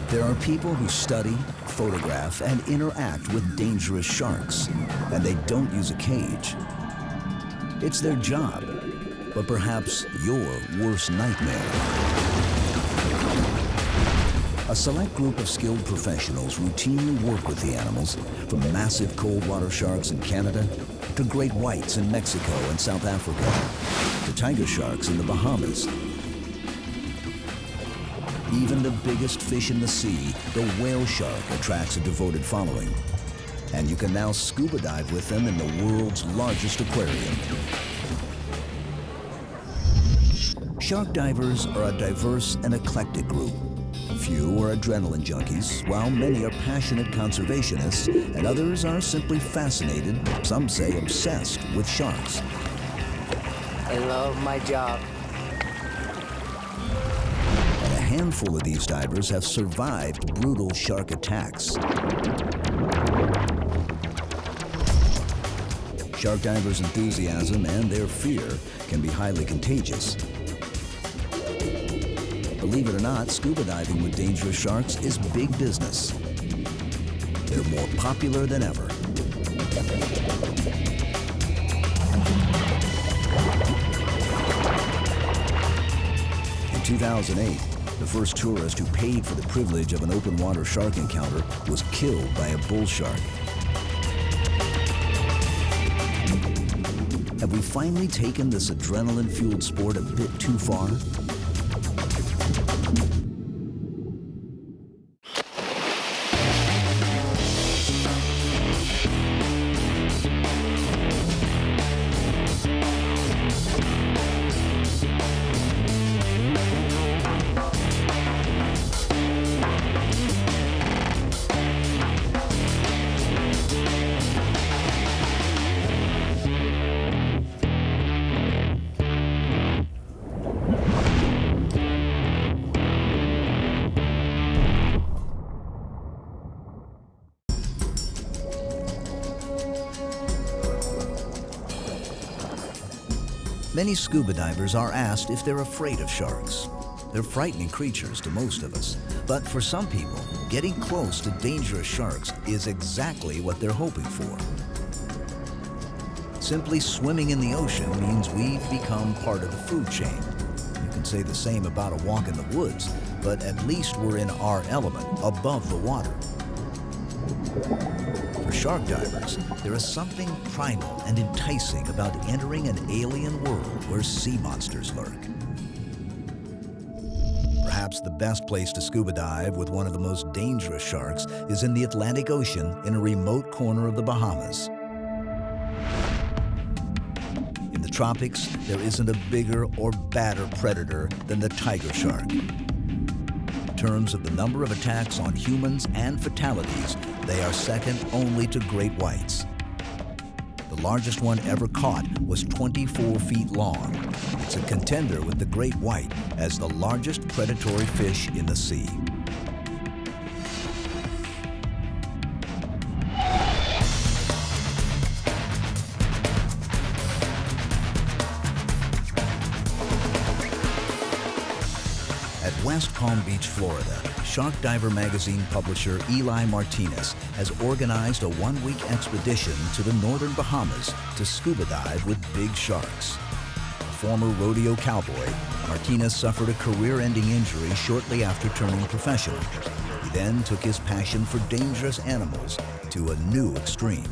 There are people who study, photograph, and interact with dangerous sharks, and they don't use a cage. It's their job, but perhaps your worst nightmare. A select group of skilled professionals routinely work with the animals, from massive cold water sharks in Canada, to great whites in Mexico and South Africa, to tiger sharks in the Bahamas. Even the biggest fish in the sea, the whale shark, attracts a devoted following. And you can now scuba dive with them in the world's largest aquarium. Shark divers are a diverse and eclectic group. Few are adrenaline junkies, while many are passionate conservationists, and others are simply fascinated, some say obsessed, with sharks. I love my job. And a handful of these divers have survived brutal shark attacks. Shark divers' enthusiasm and their fear can be highly contagious. Believe it or not, scuba diving with dangerous sharks is big business. They're more popular than ever. In 2008, the first tourist who paid for the privilege of an open water shark encounter was killed by a bull shark. Have we finally taken this adrenaline-fueled sport a bit too far? Many scuba divers are asked if they're afraid of sharks. They're frightening creatures to most of us, but for some people, getting close to dangerous sharks is exactly what they're hoping for. Simply swimming in the ocean means we've become part of the food chain. You can say the same about a walk in the woods, but at least we're in our element, above the water. For shark divers, there is something primal and enticing about entering an alien world where sea monsters lurk. Perhaps the best place to scuba dive with one of the most dangerous sharks is in the Atlantic Ocean in a remote corner of the Bahamas. In the tropics, there isn't a bigger or badder predator than the tiger shark. In terms of the number of attacks on humans and fatalities, they are second only to great whites. The largest one ever caught was 24 feet long. It's a contender with the great white as the largest predatory fish in the sea. At West Palm Beach, Florida, Shark Diver magazine publisher Eli Martinez has organized a one-week expedition to the northern Bahamas to scuba dive with big sharks. A former rodeo cowboy, Martinez suffered a career-ending injury shortly after turning professional. He then took his passion for dangerous animals to a new extreme.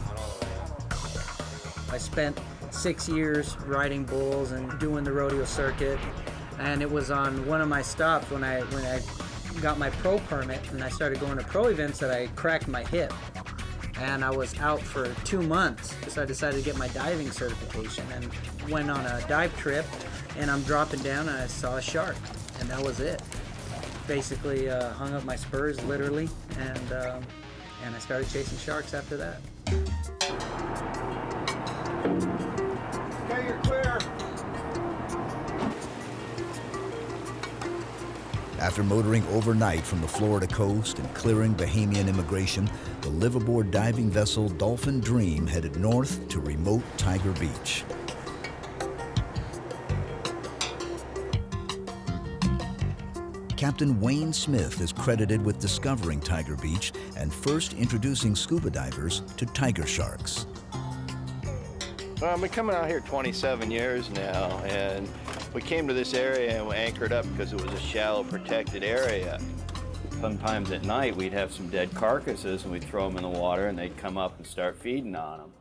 I spent 6 years riding bulls and doing the rodeo circuit. And it was on one of my stops when I got my pro permit and I started going to pro events that I cracked my hip. And I was out for 2 months, so I decided to get my diving certification and went on a dive trip, and I'm dropping down and I saw a shark, and that was it. Basically hung up my spurs, literally, and I started chasing sharks after that. Okay, you're clear. After motoring overnight from the Florida coast and clearing Bahamian immigration, the liveaboard diving vessel Dolphin Dream headed north to remote Tiger Beach. Captain Wayne Smith is credited with discovering Tiger Beach and first introducing scuba divers to tiger sharks. Well, I've been coming out here 27 years now, and we came to this area and we anchored up because it was a shallow, protected area. Sometimes at night we'd have some dead carcasses and we'd throw them in the water and they'd come up and start feeding on them.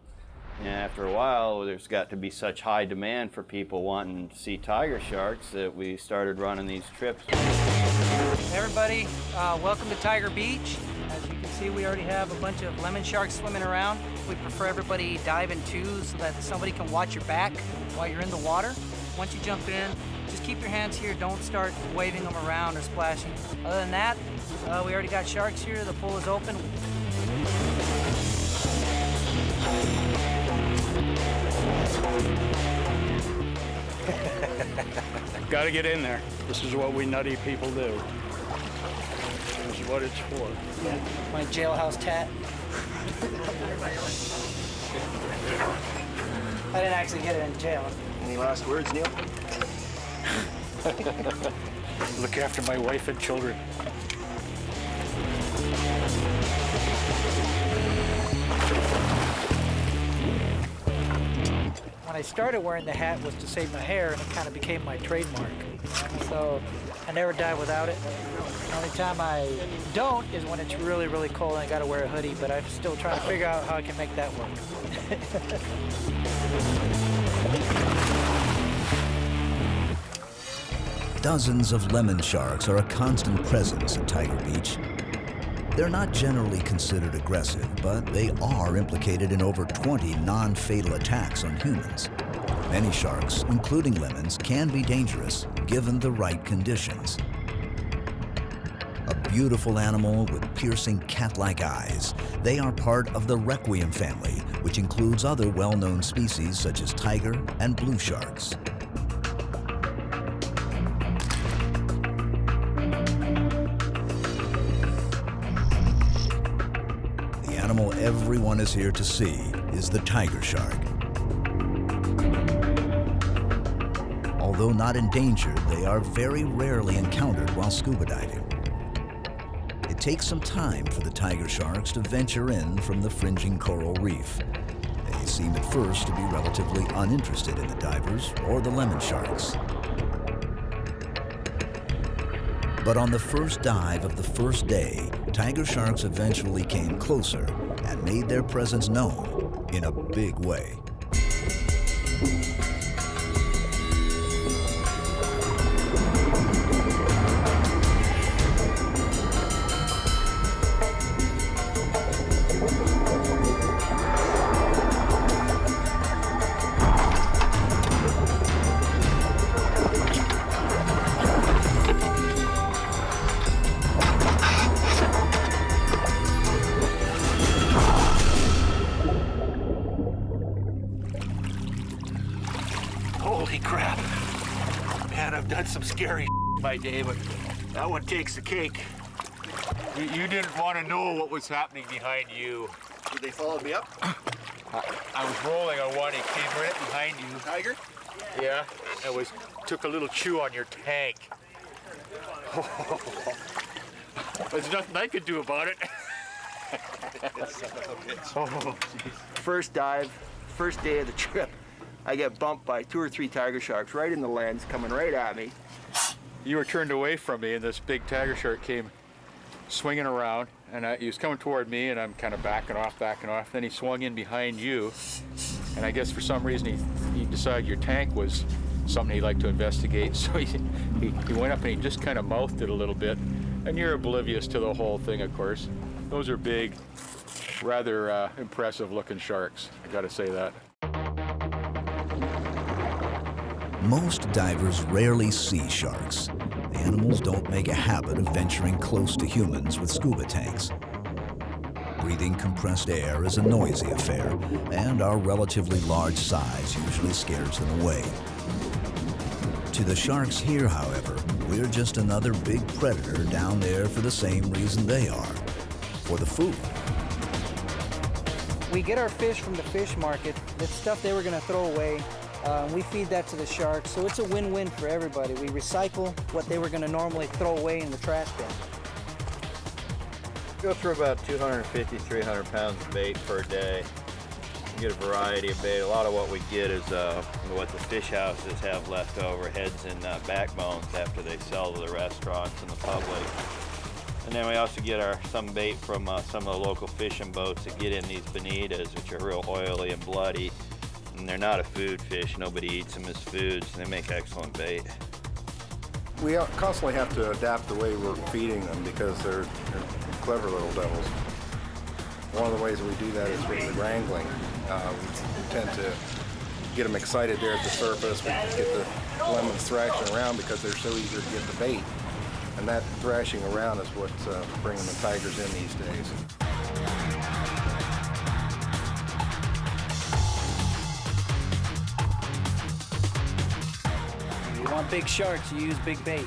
And after a while, there's got to be such high demand for people wanting to see tiger sharks that we started running these trips. Hey everybody, welcome to Tiger Beach. As you can see, we already have a bunch of lemon sharks swimming around. We prefer everybody dive in twos so that somebody can watch your back while you're in the water. Once you jump in, just keep your hands here. Don't start waving them around or splashing. Other than that, we already got sharks here. The pool is open. Got to get in there. This is what we nutty people do. This is what it's for. Yeah, my jailhouse tat. I didn't actually get it in jail. Any last words, Neil? Look after my wife and children. When I started wearing the hat was to save my hair, and it kind of became my trademark. So I never dive without it. The only time I don't is when it's really, really cold and I gotta wear a hoodie, but I'm still trying to figure out how I can make that work. Dozens of lemon sharks are a constant presence at Tiger Beach. They're not generally considered aggressive, but they are implicated in over 20 non-fatal attacks on humans. Many sharks, including lemons, can be dangerous given the right conditions. A beautiful animal with piercing cat-like eyes, they are part of the requiem family, which includes other well-known species such as tiger and blue sharks. The animal everyone is here to see is the tiger shark. Although not endangered, they are very rarely encountered while scuba diving. It takes some time for the tiger sharks to venture in from the fringing coral reef. They seem at first to be relatively uninterested in the divers or the lemon sharks. But on the first dive of the first day, tiger sharks eventually came closer and made their presence known in a big way. Holy crap. Man, I've done some scary my day, but that one takes the cake. You didn't want to know what was happening behind you. Did they follow me up? I was rolling on one, it came right behind you. Tiger? Yeah, and took a little chew on your tank. There's nothing I could do about it. First dive, first day of the trip, I get bumped by 2 or 3 tiger sharks right in the lens, coming right at me. You were turned away from me, and this big tiger shark came swinging around, and he was coming toward me, and I'm kind of backing off. Then he swung in behind you, and I guess for some reason he decided your tank was something he'd like to investigate, so he went up and he just kind of mouthed it a little bit, and you're oblivious to the whole thing, of course. Those are big, rather impressive looking sharks, I gotta say that. Most divers rarely see sharks. The animals don't make a habit of venturing close to humans with scuba tanks. Breathing compressed air is a noisy affair, and our relatively large size usually scares them away. To the sharks here, however, we're just another big predator down there for the same reason they are, for the food. We get our fish from the fish market. It's stuff they were going to throw away. We feed that to the sharks, so it's a win-win for everybody. We recycle what they were going to normally throw away in the trash bin. Go through about 250, 300 pounds of bait per day. You get a variety of bait. A lot of what we get is what the fish houses have left over, heads and backbones after they sell to the restaurants and the public. And then we also get some bait from some of the local fishing boats that get in these bonitas, which are real oily and bloody. And they're not a food fish. Nobody eats them as foods. They make excellent bait. We constantly have to adapt the way we're feeding them because they're clever little devils. One of the ways we do that is with the wrangling. We tend to get them excited there at the surface. We get the lemons thrashing around because they're so eager to get the bait. And that thrashing around is what's bringing the tigers in these days. You want big sharks, you use big bait.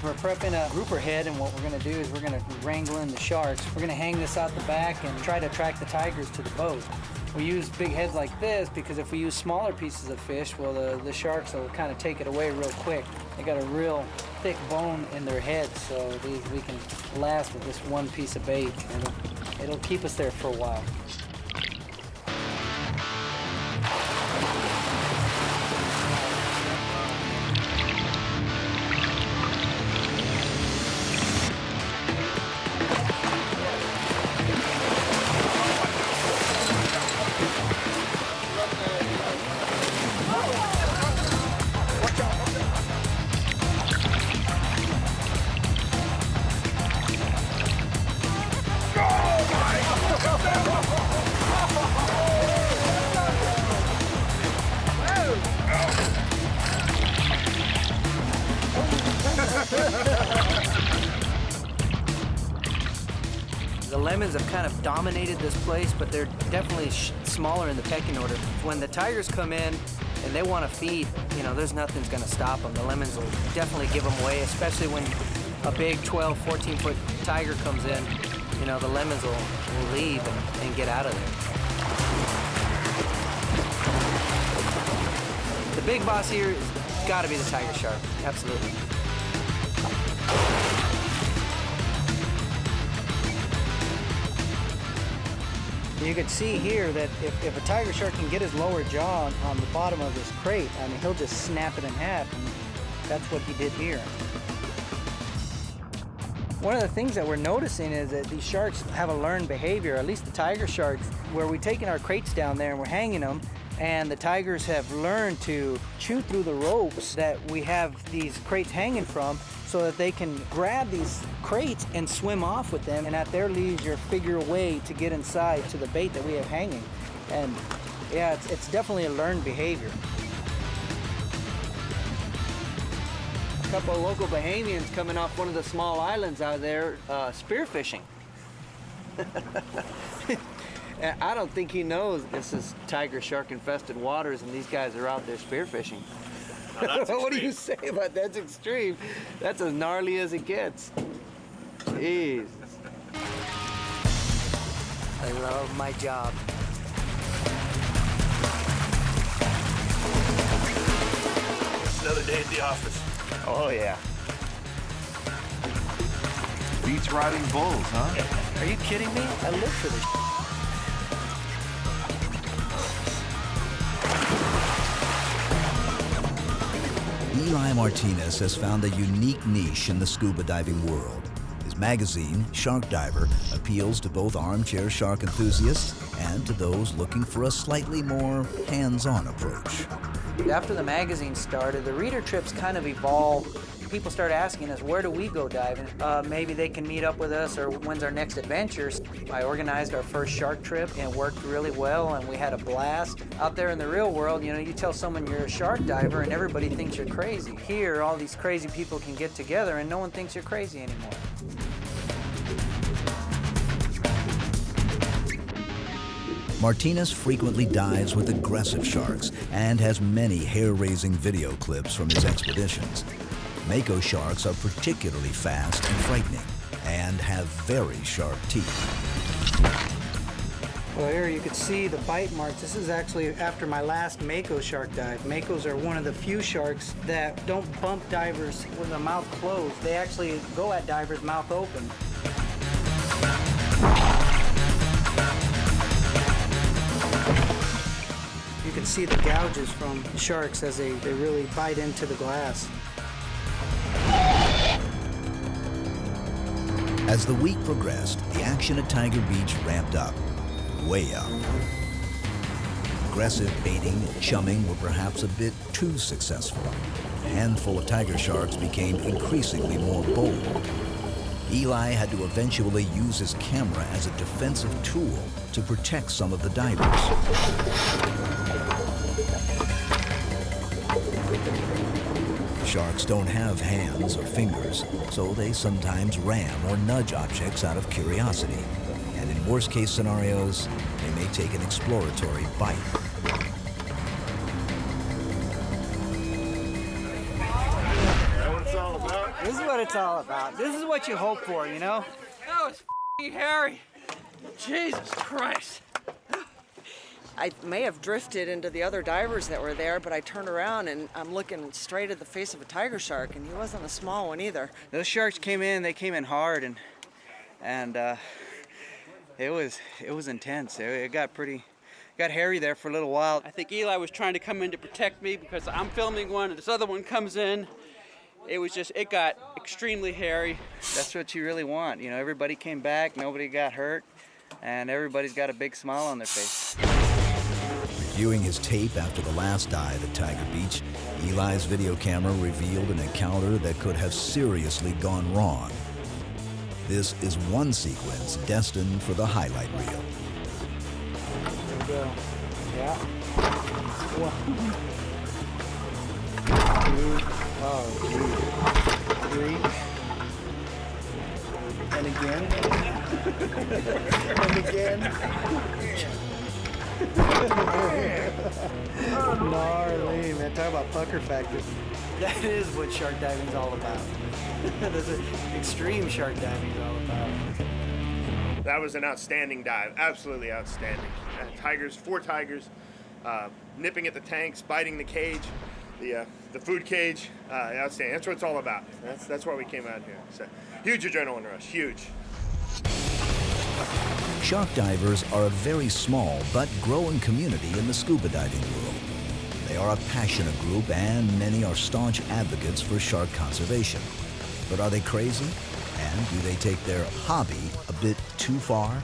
We're prepping a grouper head, and what we're going to do is we're going to wrangle in the sharks. We're going to hang this out the back and try to attract the tigers to the boat. We use big heads like this because if we use smaller pieces of fish, well, the sharks will kind of take it away real quick. They got a real thick bone in their heads, so we can last with this one piece of bait. It'll keep us there for a while. The lemons have kind of dominated this place, but they're definitely smaller in the pecking order. When the tigers come in and they want to feed, you know, there's nothing's going to stop them. The lemons will definitely give them away, especially when a big 12, 14-foot tiger comes in. You know, the lemons will leave and get out of there. The big boss here has got to be the tiger shark, absolutely. You can see here that if a tiger shark can get his lower jaw on the bottom of this crate, I mean, he'll just snap it in half, and that's what he did here. One of the things that we're noticing is that these sharks have a learned behavior, at least the tiger sharks, where we've taken our crates down there and we're hanging them, and the tigers have learned to chew through the ropes that we have these crates hanging from so that they can grab these crates and swim off with them, and at their leisure figure a way to get inside to the bait that we have hanging. And yeah, it's definitely a learned behavior. A couple of local Bahamians coming off one of the small islands out there spearfishing. I don't think he knows this is tiger shark infested waters and these guys are out there spearfishing. What do you say about that? That's extreme. That's as gnarly as it gets. Jeez. I love my job. It's another day at the office. Oh, yeah. Beats riding bulls, huh? Are you kidding me? I live for this. Eli Martinez has found a unique niche in the scuba diving world. His magazine, Shark Diver, appeals to both armchair shark enthusiasts and to those looking for a slightly more hands-on approach. After the magazine started, the reader trips kind of evolved. People started asking us, where do we go diving? Maybe they can meet up with us, or when's our next adventures? I organized our first shark trip, and it worked really well, and we had a blast. Out there in the real world, you know, you tell someone you're a shark diver, and everybody thinks you're crazy. Here, all these crazy people can get together, and no one thinks you're crazy anymore. Martinez frequently dives with aggressive sharks and has many hair-raising video clips from his expeditions. Mako sharks are particularly fast and frightening and have very sharp teeth. Well, here you can see the bite marks. This is actually after my last mako shark dive. Makos are one of the few sharks that don't bump divers with their mouth closed. They actually go at divers mouth open. You can see the gouges from sharks as they really bite into the glass. As the week progressed, the action at Tiger Beach ramped up, way up. Aggressive baiting and chumming were perhaps a bit too successful. A handful of tiger sharks became increasingly more bold. Eli had to eventually use his camera as a defensive tool to protect some of the divers. Sharks don't have hands or fingers, so they sometimes ram or nudge objects out of curiosity. And in worst-case scenarios, they may take an exploratory bite. This is what it's all about. This is what you hope for, you know? That was f***ing hairy. Jesus Christ. I may have drifted into the other divers that were there, but I turned around and I'm looking straight at the face of a tiger shark, and he wasn't a small one either. Those sharks came in, they came in hard, and it was intense. It got hairy there for a little while. I think Eli was trying to come in to protect me because I'm filming one and this other one comes in. It got extremely hairy. That's what you really want. You know, everybody came back, nobody got hurt, and everybody's got a big smile on their face. Reviewing his tape after the last dive at Tiger Beach, Eli's video camera revealed an encounter that could have seriously gone wrong. This is one sequence destined for the highlight reel. There we go. Yeah. 1, 2, 3, and again, and again. Gnarly, man. Talk about pucker factor. That is what shark diving's all about. That's what extreme shark diving's all about. That was an outstanding dive, absolutely outstanding. Tigers, 4 tigers, nipping at the tanks, biting the cage, the food cage, outstanding. That's what it's all about. That's why we came out here. So, huge adrenaline rush, huge. Shark divers are a very small but growing community in the scuba diving world. They are a passionate group and many are staunch advocates for shark conservation. But are they crazy? And do they take their hobby a bit too far?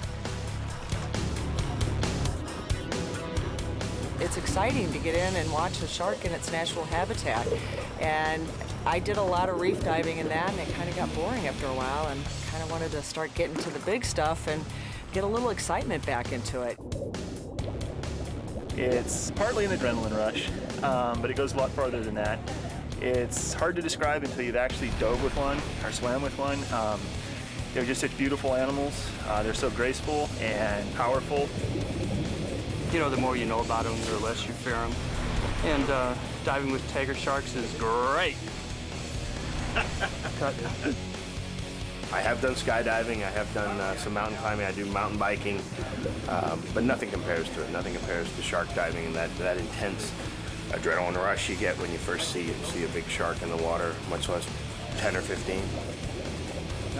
It's exciting to get in and watch a shark in its natural habitat. And I did a lot of reef diving in that, and it kind of got boring after a while, and kind of wanted to start getting to the big stuff and get a little excitement back into it. It's partly an adrenaline rush, but it goes a lot farther than that. It's hard to describe until you've actually dove with one or swam with one. They're just such beautiful animals. They're so graceful and powerful. You know, the more you know about them, the less you fear them. And diving with tiger sharks is great. I have done skydiving, I have done some mountain climbing, I do mountain biking, but nothing compares to it. Nothing compares to shark diving and that intense adrenaline rush you get when you first see a big shark in the water, much less 10 or 15.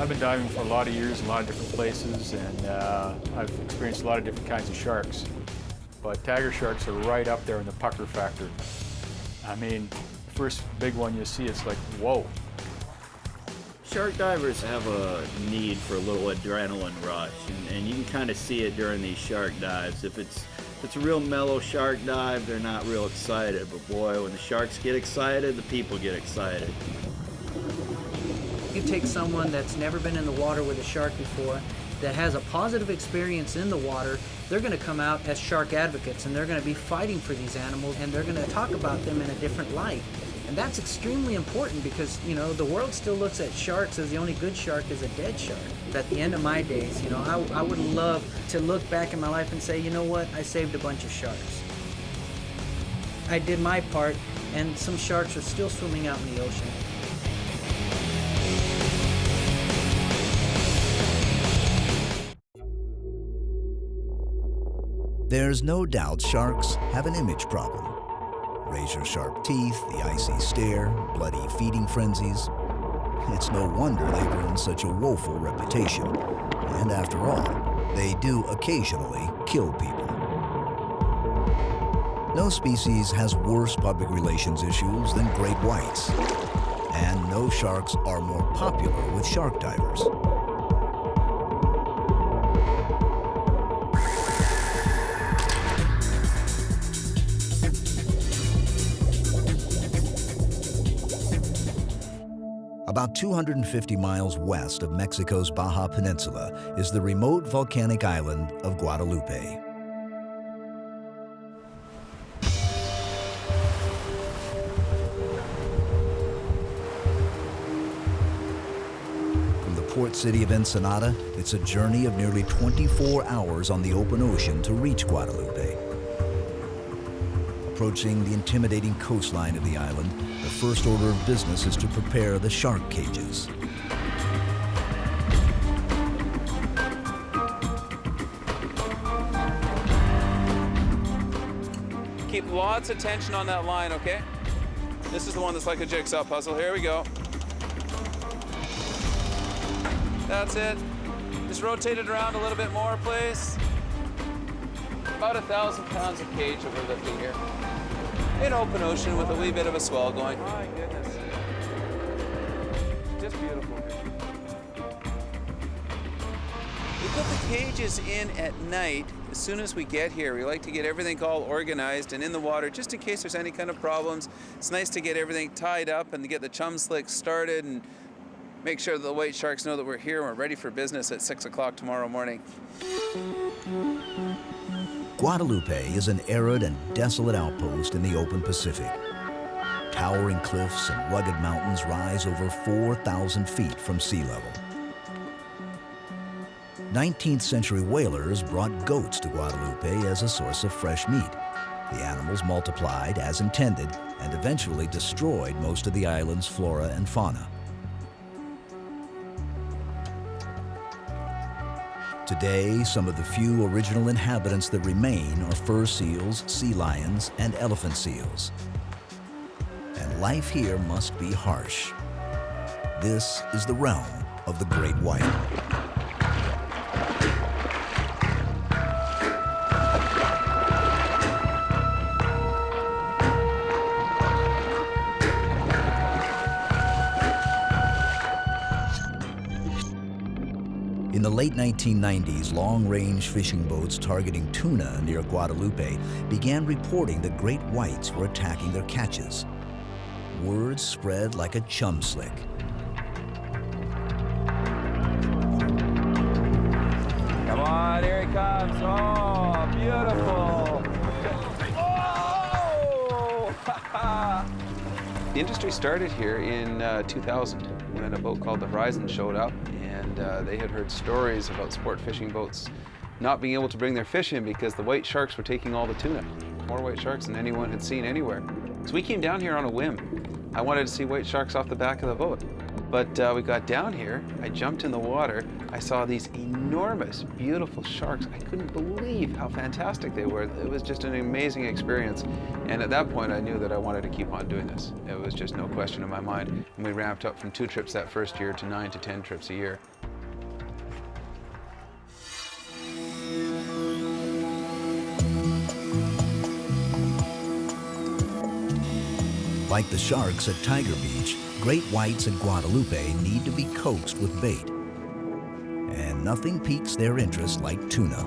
I've been diving for a lot of years in a lot of different places, and I've experienced a lot of different kinds of sharks. But tiger sharks are right up there in the pucker factor. I mean, first big one you see, it's like, whoa. Shark divers have a need for a little adrenaline rush, and you can kind of see it during these shark dives. If it's a real mellow shark dive, they're not real excited, but boy, when the sharks get excited, the people get excited. You take someone that's never been in the water with a shark before, that has a positive experience in the water, they're going to come out as shark advocates, and they're going to be fighting for these animals, and they're going to talk about them in a different light. And that's extremely important because, you know, the world still looks at sharks as the only good shark is a dead shark. At the end of my days, you know, I would love to look back in my life and say, you know what, I saved a bunch of sharks. I did my part, and some sharks are still swimming out in the ocean. There's no doubt sharks have an image problem. Razor-sharp teeth, the icy stare, bloody feeding frenzies. It's no wonder they've earned such a woeful reputation. And after all, they do occasionally kill people. No species has worse public relations issues than great whites. And no sharks are more popular with shark divers. About 250 miles west of Mexico's Baja Peninsula is the remote volcanic island of Guadalupe. From the port city of Ensenada, it's a journey of nearly 24 hours on the open ocean to reach Guadalupe. Approaching the intimidating coastline of the island, the first order of business is to prepare the shark cages. Keep lots of tension on that line, okay? This is the one that's like a jigsaw puzzle. Here we go. That's it. Just rotate it around a little bit more, please. About 1,000 pounds of cage that we're lifting here. In open ocean with a wee bit of a swell going. My goodness. Just beautiful. We put the cages in at night as soon as we get here. We like to get everything all organized and in the water just in case there's any kind of problems. It's nice to get everything tied up and to get the chum slick started and make sure the white sharks know that we're here and we're ready for business at 6 o'clock tomorrow morning. Guadalupe is an arid and desolate outpost in the open Pacific. Towering cliffs and rugged mountains rise over 4,000 feet from sea level. 19th century whalers brought goats to Guadalupe as a source of fresh meat. The animals multiplied as intended and eventually destroyed most of the island's flora and fauna. Today, some of the few original inhabitants that remain are fur seals, sea lions, and elephant seals. And life here must be harsh. This is the realm of the great white. In the late 1990s, long-range fishing boats targeting tuna near Guadalupe began reporting that great whites were attacking their catches. Word spread like a chum slick. Come on, here he comes. Oh, beautiful. Oh! The industry started here in 2000 when a boat called the Horizon showed up, and they had heard stories about sport fishing boats not being able to bring their fish in because the white sharks were taking all the tuna. More white sharks than anyone had seen anywhere. So we came down here on a whim. I wanted to see white sharks off the back of the boat. But we got down here, I jumped in the water, I saw these enormous, beautiful sharks. I couldn't believe how fantastic they were. It was just an amazing experience. And at that point, I knew that I wanted to keep on doing this. It was just no question in my mind. And we ramped up from 2 trips that first year to 9 to 10 trips a year. Like the sharks at Tiger Beach, great whites at Guadalupe need to be coaxed with bait. And nothing piques their interest like tuna.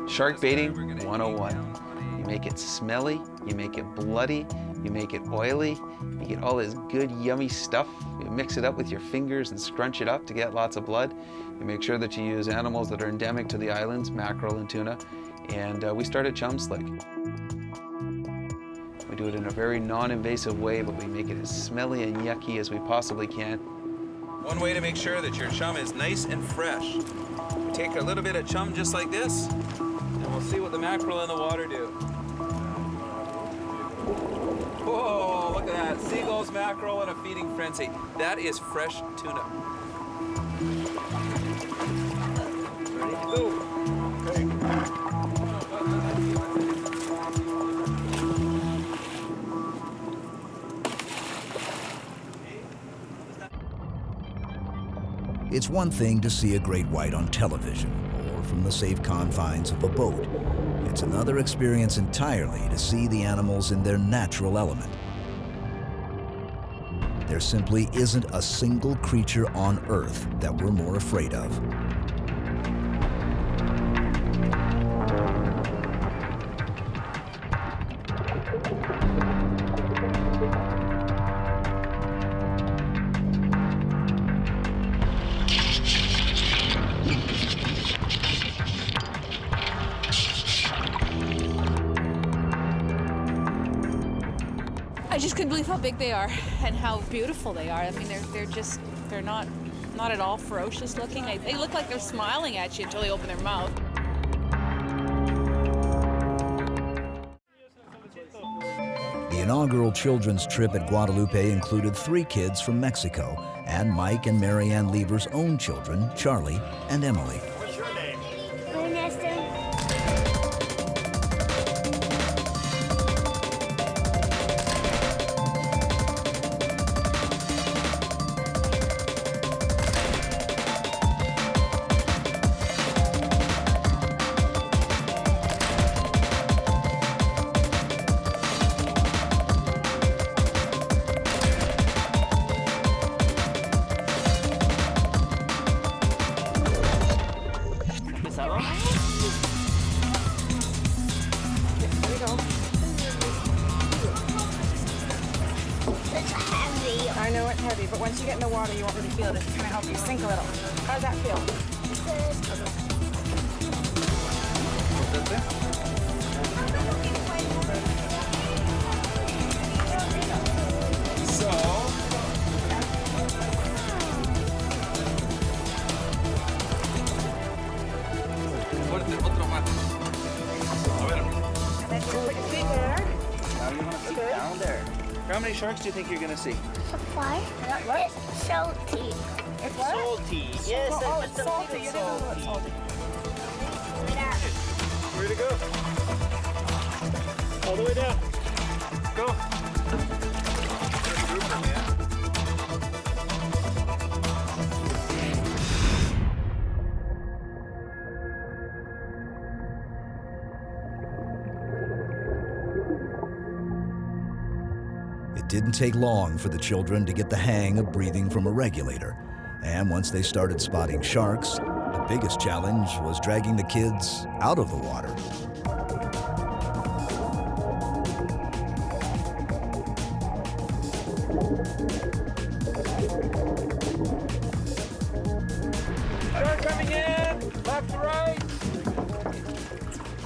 Shark baiting 101. You make it smelly, you make it bloody, you make it oily, you get all this good yummy stuff. You mix it up with your fingers and scrunch it up to get lots of blood. You make sure that you use animals that are endemic to the islands, mackerel and tuna. And we start at chum slick. We do it in a very non-invasive way, but we make it as smelly and yucky as we possibly can. One way to make sure that your chum is nice and fresh. We take a little bit of chum just like this, and we'll see what the mackerel in the water do. Whoa, look at that. Seagulls, mackerel, and a feeding frenzy. That is fresh tuna. Ready to go. It's one thing to see a great white on television or from the safe confines of a boat. It's another experience entirely to see the animals in their natural element. There simply isn't a single creature on Earth that we're more afraid of. I just couldn't believe how big they are and how beautiful they are. I mean, they're not at all ferocious looking. They look like they're smiling at you until they open their mouth. The inaugural children's trip at Guadalupe included 3 kids from Mexico and Mike and Marianne Lever's own children, Charlie and Emily. What's your name? I know it's heavy, but once you get in the water, you won't really feel it. It's kind of help you sink a little. How does that feel? Down there. How many sharks do you think you're gonna see? Supply. It's salty. It's salty. Yes, oh, it's salty. It is a little salty. Where to go? All the way down. Go. It didn't take long for the children to get the hang of breathing from a regulator. And once they started spotting sharks, the biggest challenge was dragging the kids out of the water. Shark coming in! Left to right!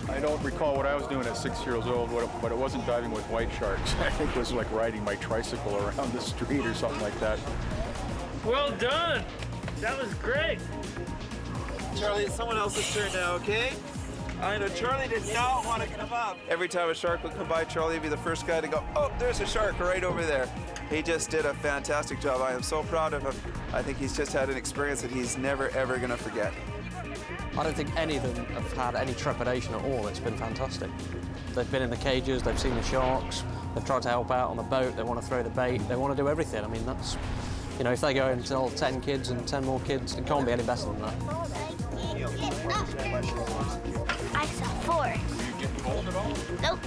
I don't recall what I was doing at 6 years old, but it wasn't diving with white sharks. I think it was like riding my tricycle around the street or something like that. Well done! That was great! Charlie, it's someone else's turn now, okay? I know Charlie did not want to come up. Every time a shark would come by, Charlie would be the first guy to go, oh, there's a shark right over there. He just did a fantastic job. I am so proud of him. I think he's just had an experience that he's never, ever going to forget. I don't think any of them have had any trepidation at all. It's been fantastic. They've been in the cages, they've seen the sharks, they've tried to help out on the boat, they want to throw the bait, they want to do everything. I mean, that's, you know, if they go and tell 10 kids and 10 more kids, it can't be any better than that. I saw 4. Are you getting cold at all? Nope.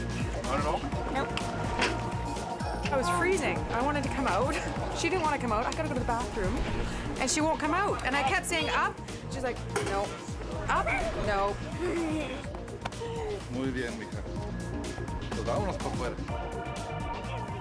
Not at all? Nope. I was freezing. I wanted to come out. She didn't want to come out. I gotta go to the bathroom. And she won't come out. And I kept saying up. She's like, no. Up? No. Muy bien, mija. Pues vámonos para afuera.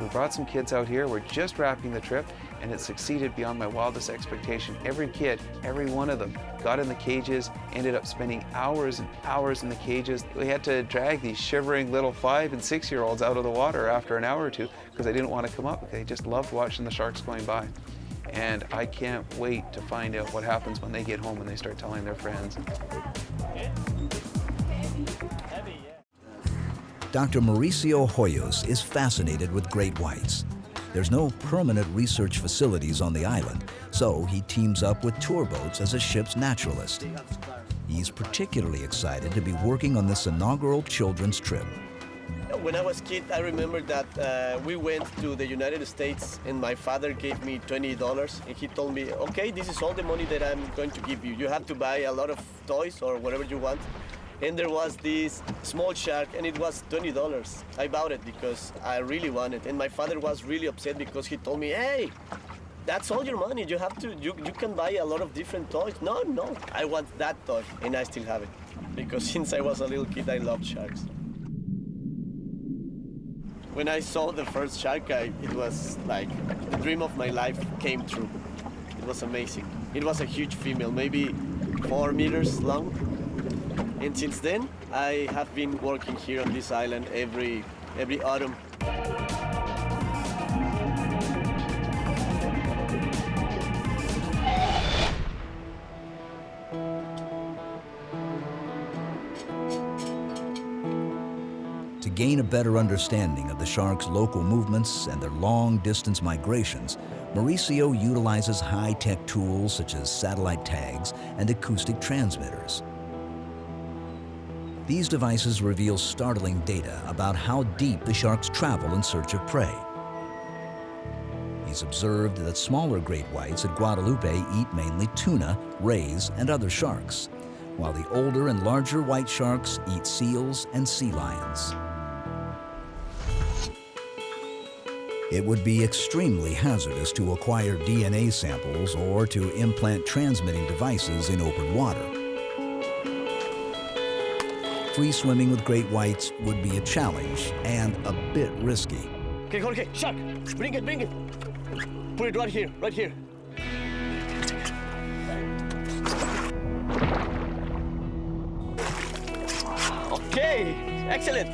We brought some kids out here. We're just wrapping the trip, and it succeeded beyond my wildest expectation. Every kid, every one of them, got in the cages, ended up spending hours and hours in the cages. We had to drag these shivering little 5- and 6-year-olds out of the water after an hour or two because they didn't want to come up. They just loved watching the sharks going by. And I can't wait to find out what happens when they get home and they start telling their friends. Dr. Mauricio Hoyos is fascinated with great whites. There's no permanent research facilities on the island, so he teams up with tour boats as a ship's naturalist. He's particularly excited to be working on this inaugural children's trip. When I was a kid, I remember that we went to the United States and my father gave me $20 and he told me, okay, this is all the money that I'm going to give you. You have to buy a lot of toys or whatever you want. And there was this small shark and it was $20. I bought it because I really wanted it. And my father was really upset because he told me, hey, that's all your money. You have to, you can buy a lot of different toys. No, I want that toy and I still have it. Because since I was a little kid, I loved sharks. When I saw the first shark, it was like the dream of my life came true. It was amazing. It was a huge female, maybe 4 meters long. And since then, I have been working here on this island every autumn. To gain a better understanding of the sharks' local movements and their long-distance migrations, Mauricio utilizes high-tech tools such as satellite tags and acoustic transmitters. These devices reveal startling data about how deep the sharks travel in search of prey. He's observed that smaller great whites at Guadalupe eat mainly tuna, rays, and other sharks, while the older and larger white sharks eat seals and sea lions. It would be extremely hazardous to acquire DNA samples or to implant transmitting devices in open water. Free swimming with great whites would be a challenge and a bit risky. Okay, Jorge, shark, bring it. Put it right here, right here. Okay, excellent.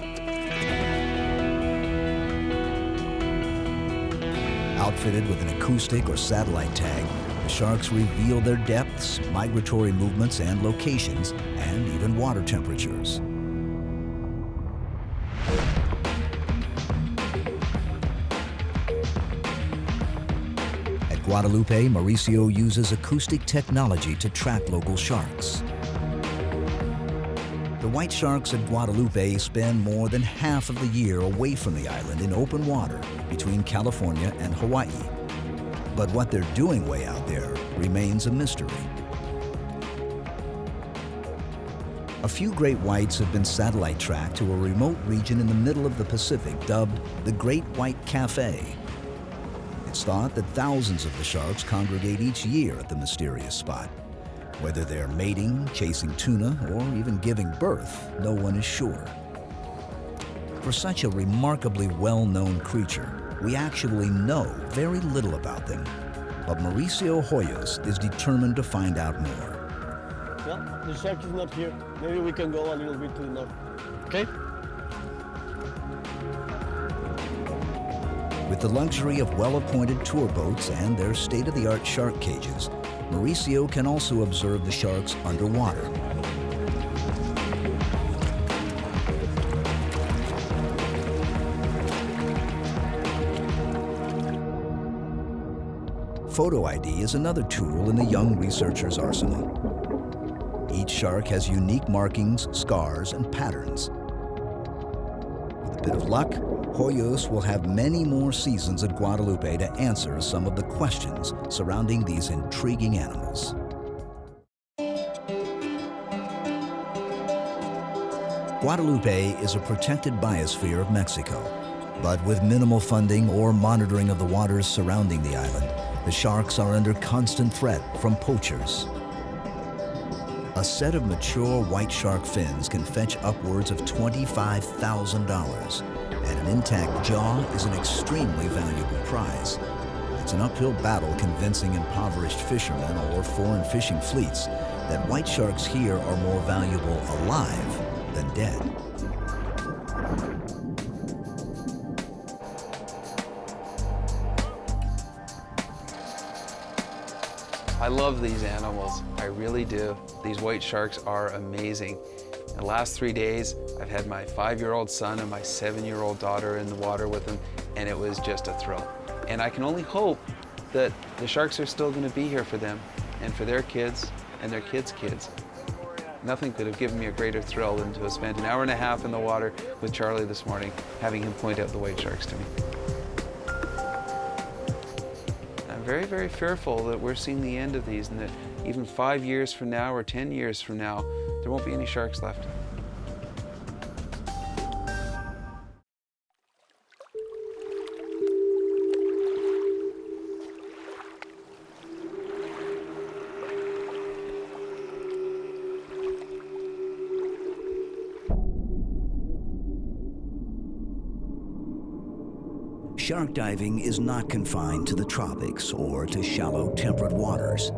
Outfitted with an acoustic or satellite tag, the sharks reveal their depths, migratory movements and locations, and even water temperatures. At Guadalupe, Mauricio uses acoustic technology to track local sharks. The white sharks at Guadalupe spend more than half of the year away from the island in open water between California and Hawaii. But what they're doing way out there remains a mystery. A few great whites have been satellite tracked to a remote region in the middle of the Pacific dubbed the Great White Cafe. It's thought that thousands of the sharks congregate each year at the mysterious spot. Whether they're mating, chasing tuna, or even giving birth, no one is sure. For such a remarkably well-known creature, we actually know very little about them. But Mauricio Hoyos is determined to find out more. Well, the shark is not here. Maybe we can go a little bit to the north. Okay? With the luxury of well-appointed tour boats and their state-of-the-art shark cages, Mauricio can also observe the sharks underwater. Photo ID is another tool in the young researcher's arsenal. Each shark has unique markings, scars, and patterns. With a bit of luck, Hoyos will have many more seasons at Guadalupe to answer some of the questions surrounding these intriguing animals. Guadalupe is a protected biosphere of Mexico, but with minimal funding or monitoring of the waters surrounding the island, the sharks are under constant threat from poachers. A set of mature white shark fins can fetch upwards of $25,000. And an intact jaw is an extremely valuable prize. It's an uphill battle convincing impoverished fishermen or foreign fishing fleets that white sharks here are more valuable alive than dead. I love these animals, I really do. These white sharks are amazing. The last 3 days, I've had my 5-year-old son and my 7-year-old daughter in the water with them, and it was just a thrill. And I can only hope that the sharks are still going to be here for them and for their kids and their kids' kids. Nothing could have given me a greater thrill than to have spent an hour and a half in the water with Charlie this morning, having him point out the white sharks to me. I'm very, very fearful that we're seeing the end of these, and that even 5 years from now or 10 years from now, there won't be any sharks left. Shark diving is not confined to the tropics or to shallow temperate waters.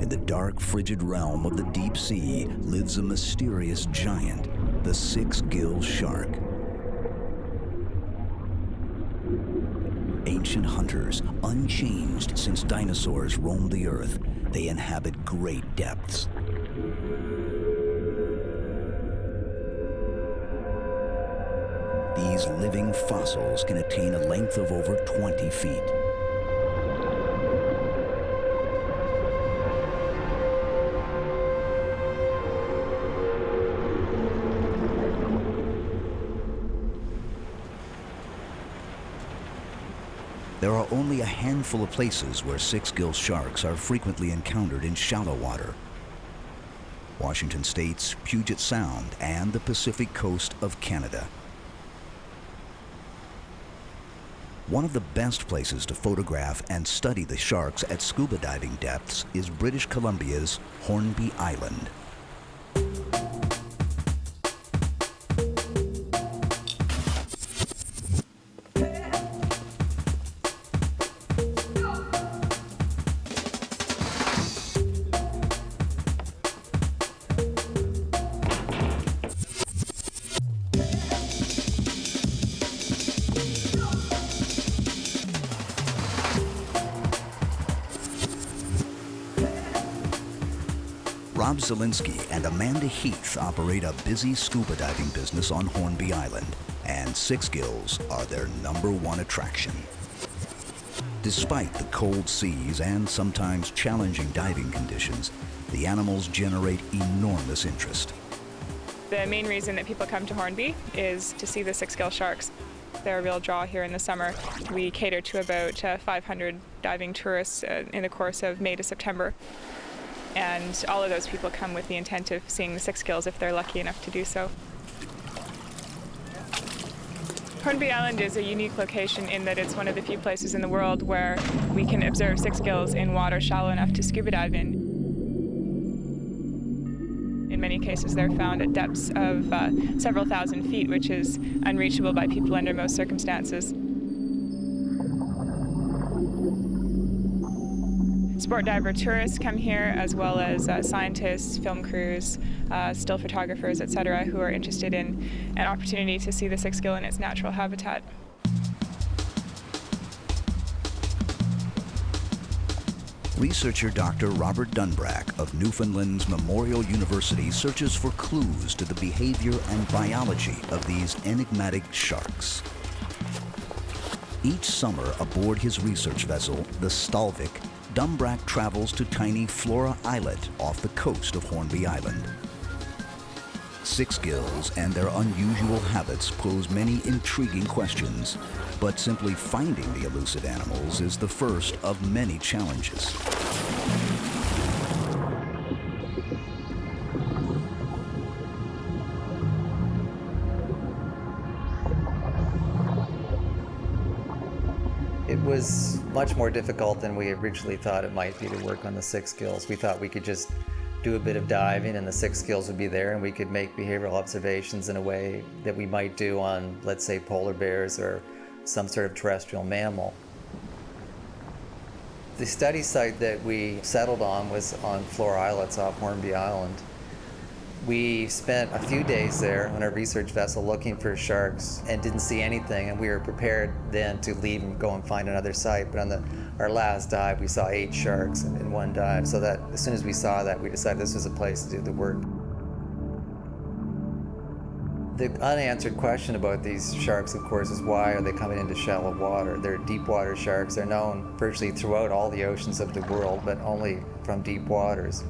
In the dark, frigid realm of the deep sea lives a mysterious giant, the six-gill shark. Ancient hunters, unchanged since dinosaurs roamed the earth, they inhabit great depths. These living fossils can attain a length of over 20 feet. There are only a handful of places where six-gill sharks are frequently encountered in shallow water. Washington State's Puget Sound and the Pacific coast of Canada. One of the best places to photograph and study the sharks at scuba diving depths is British Columbia's Hornby Island. Rob Zielinski and Amanda Heath operate a busy scuba diving business on Hornby Island, and six gills are their #1 attraction. Despite the cold seas and sometimes challenging diving conditions, the animals generate enormous interest. The main reason that people come to Hornby is to see the six-gill sharks. They're a real draw here in the summer. We cater to about 500 diving tourists in the course of May to September. And all of those people come with the intent of seeing the six gills if they're lucky enough to do so. Hornby Island is a unique location in that it's one of the few places in the world where we can observe six gills in water shallow enough to scuba dive in. In many cases, they're found at depths of several thousand feet, which is unreachable by people under most circumstances. Sport diver tourists come here, as well as scientists, film crews, still photographers, etc., who are interested in an opportunity to see the six-gill in its natural habitat. Researcher Dr. Robert Dunbrack of Newfoundland's Memorial University searches for clues to the behavior and biology of these enigmatic sharks. Each summer, aboard his research vessel, the Stalvik, Dunbrack travels to tiny Flora Islet off the coast of Hornby Island. Six gills and their unusual habits pose many intriguing questions, but simply finding the elusive animals is the first of many challenges. It was much more difficult than we originally thought it might be to work on the six gills. We thought we could just do a bit of diving and the six gills would be there and we could make behavioral observations in a way that we might do on, let's say, polar bears or some sort of terrestrial mammal. The study site that we settled on was on Flora Islets off Hornby Island. We spent a few days there on our research vessel looking for sharks and didn't see anything, and we were prepared then to leave and go and find another site. But on our last dive, we saw 8 sharks in one dive, so that as soon as we saw that, we decided this was a place to do the work. The unanswered question about these sharks, of course, is why are they coming into shallow water? They're deep water sharks. They're known virtually throughout all the oceans of the world, but only from deep waters.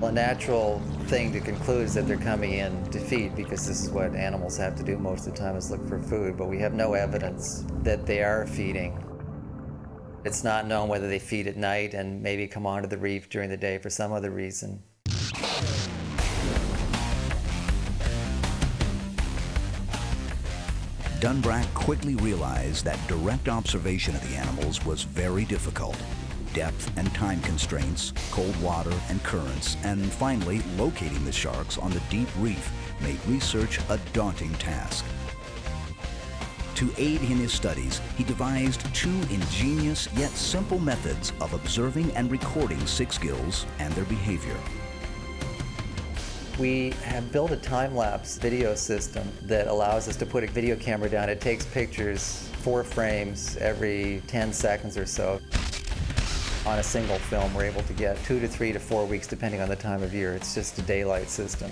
A natural thing to conclude is that they're coming in to feed, because this is what animals have to do most of the time, is look for food, but we have no evidence that they are feeding. It's not known whether they feed at night and maybe come onto the reef during the day for some other reason. Dunbrack quickly realized that direct observation of the animals was very difficult. Depth and time constraints, cold water and currents, and finally locating the sharks on the deep reef made research a daunting task. To aid in his studies, he devised 2 ingenious yet simple methods of observing and recording 6 gills and their behavior. We have built a time-lapse video system that allows us to put a video camera down. It takes pictures, 4 frames every 10 seconds or so. On a single film, we're able to get 2 to 3 to 4 weeks, depending on the time of year. It's just a daylight system.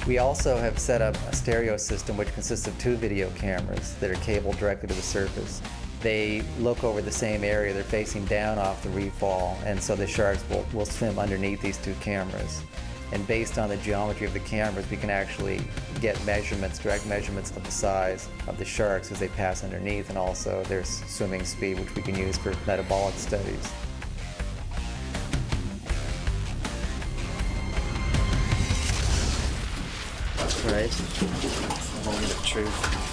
We also have set up a stereo system which consists of 2 video cameras that are cabled directly to the surface. They look over the same area. They're facing down off the reef wall, and so the sharks will swim underneath these 2 cameras. And based on the geometry of the cameras, we can actually get measurements, direct measurements of the size of the sharks as they pass underneath, and also their swimming speed, which we can use for metabolic studies. That's right. It's the moment of truth.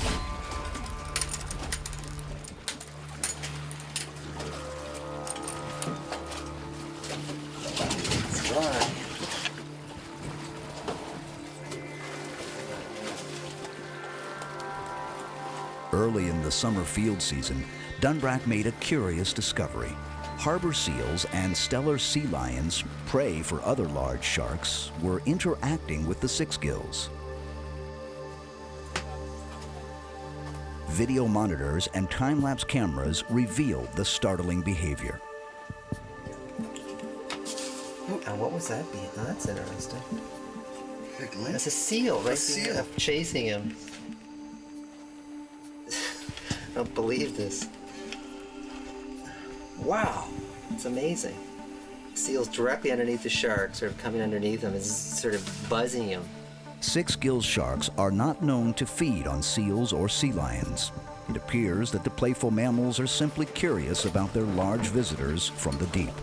Early in the summer field season, Dunbrack made a curious discovery. Harbor seals and Steller sea lions, prey for other large sharks, were interacting with the 6 gills. Video monitors and time-lapse cameras revealed the startling behavior. And what was that being? Oh, that's interesting. That's a seal right there, chasing him. I don't believe this. Wow, it's amazing. Seals directly underneath the shark, sort of coming underneath him, is sort of buzzing him. 6-gill sharks are not known to feed on seals or sea lions. It appears that the playful mammals are simply curious about their large visitors from the deep.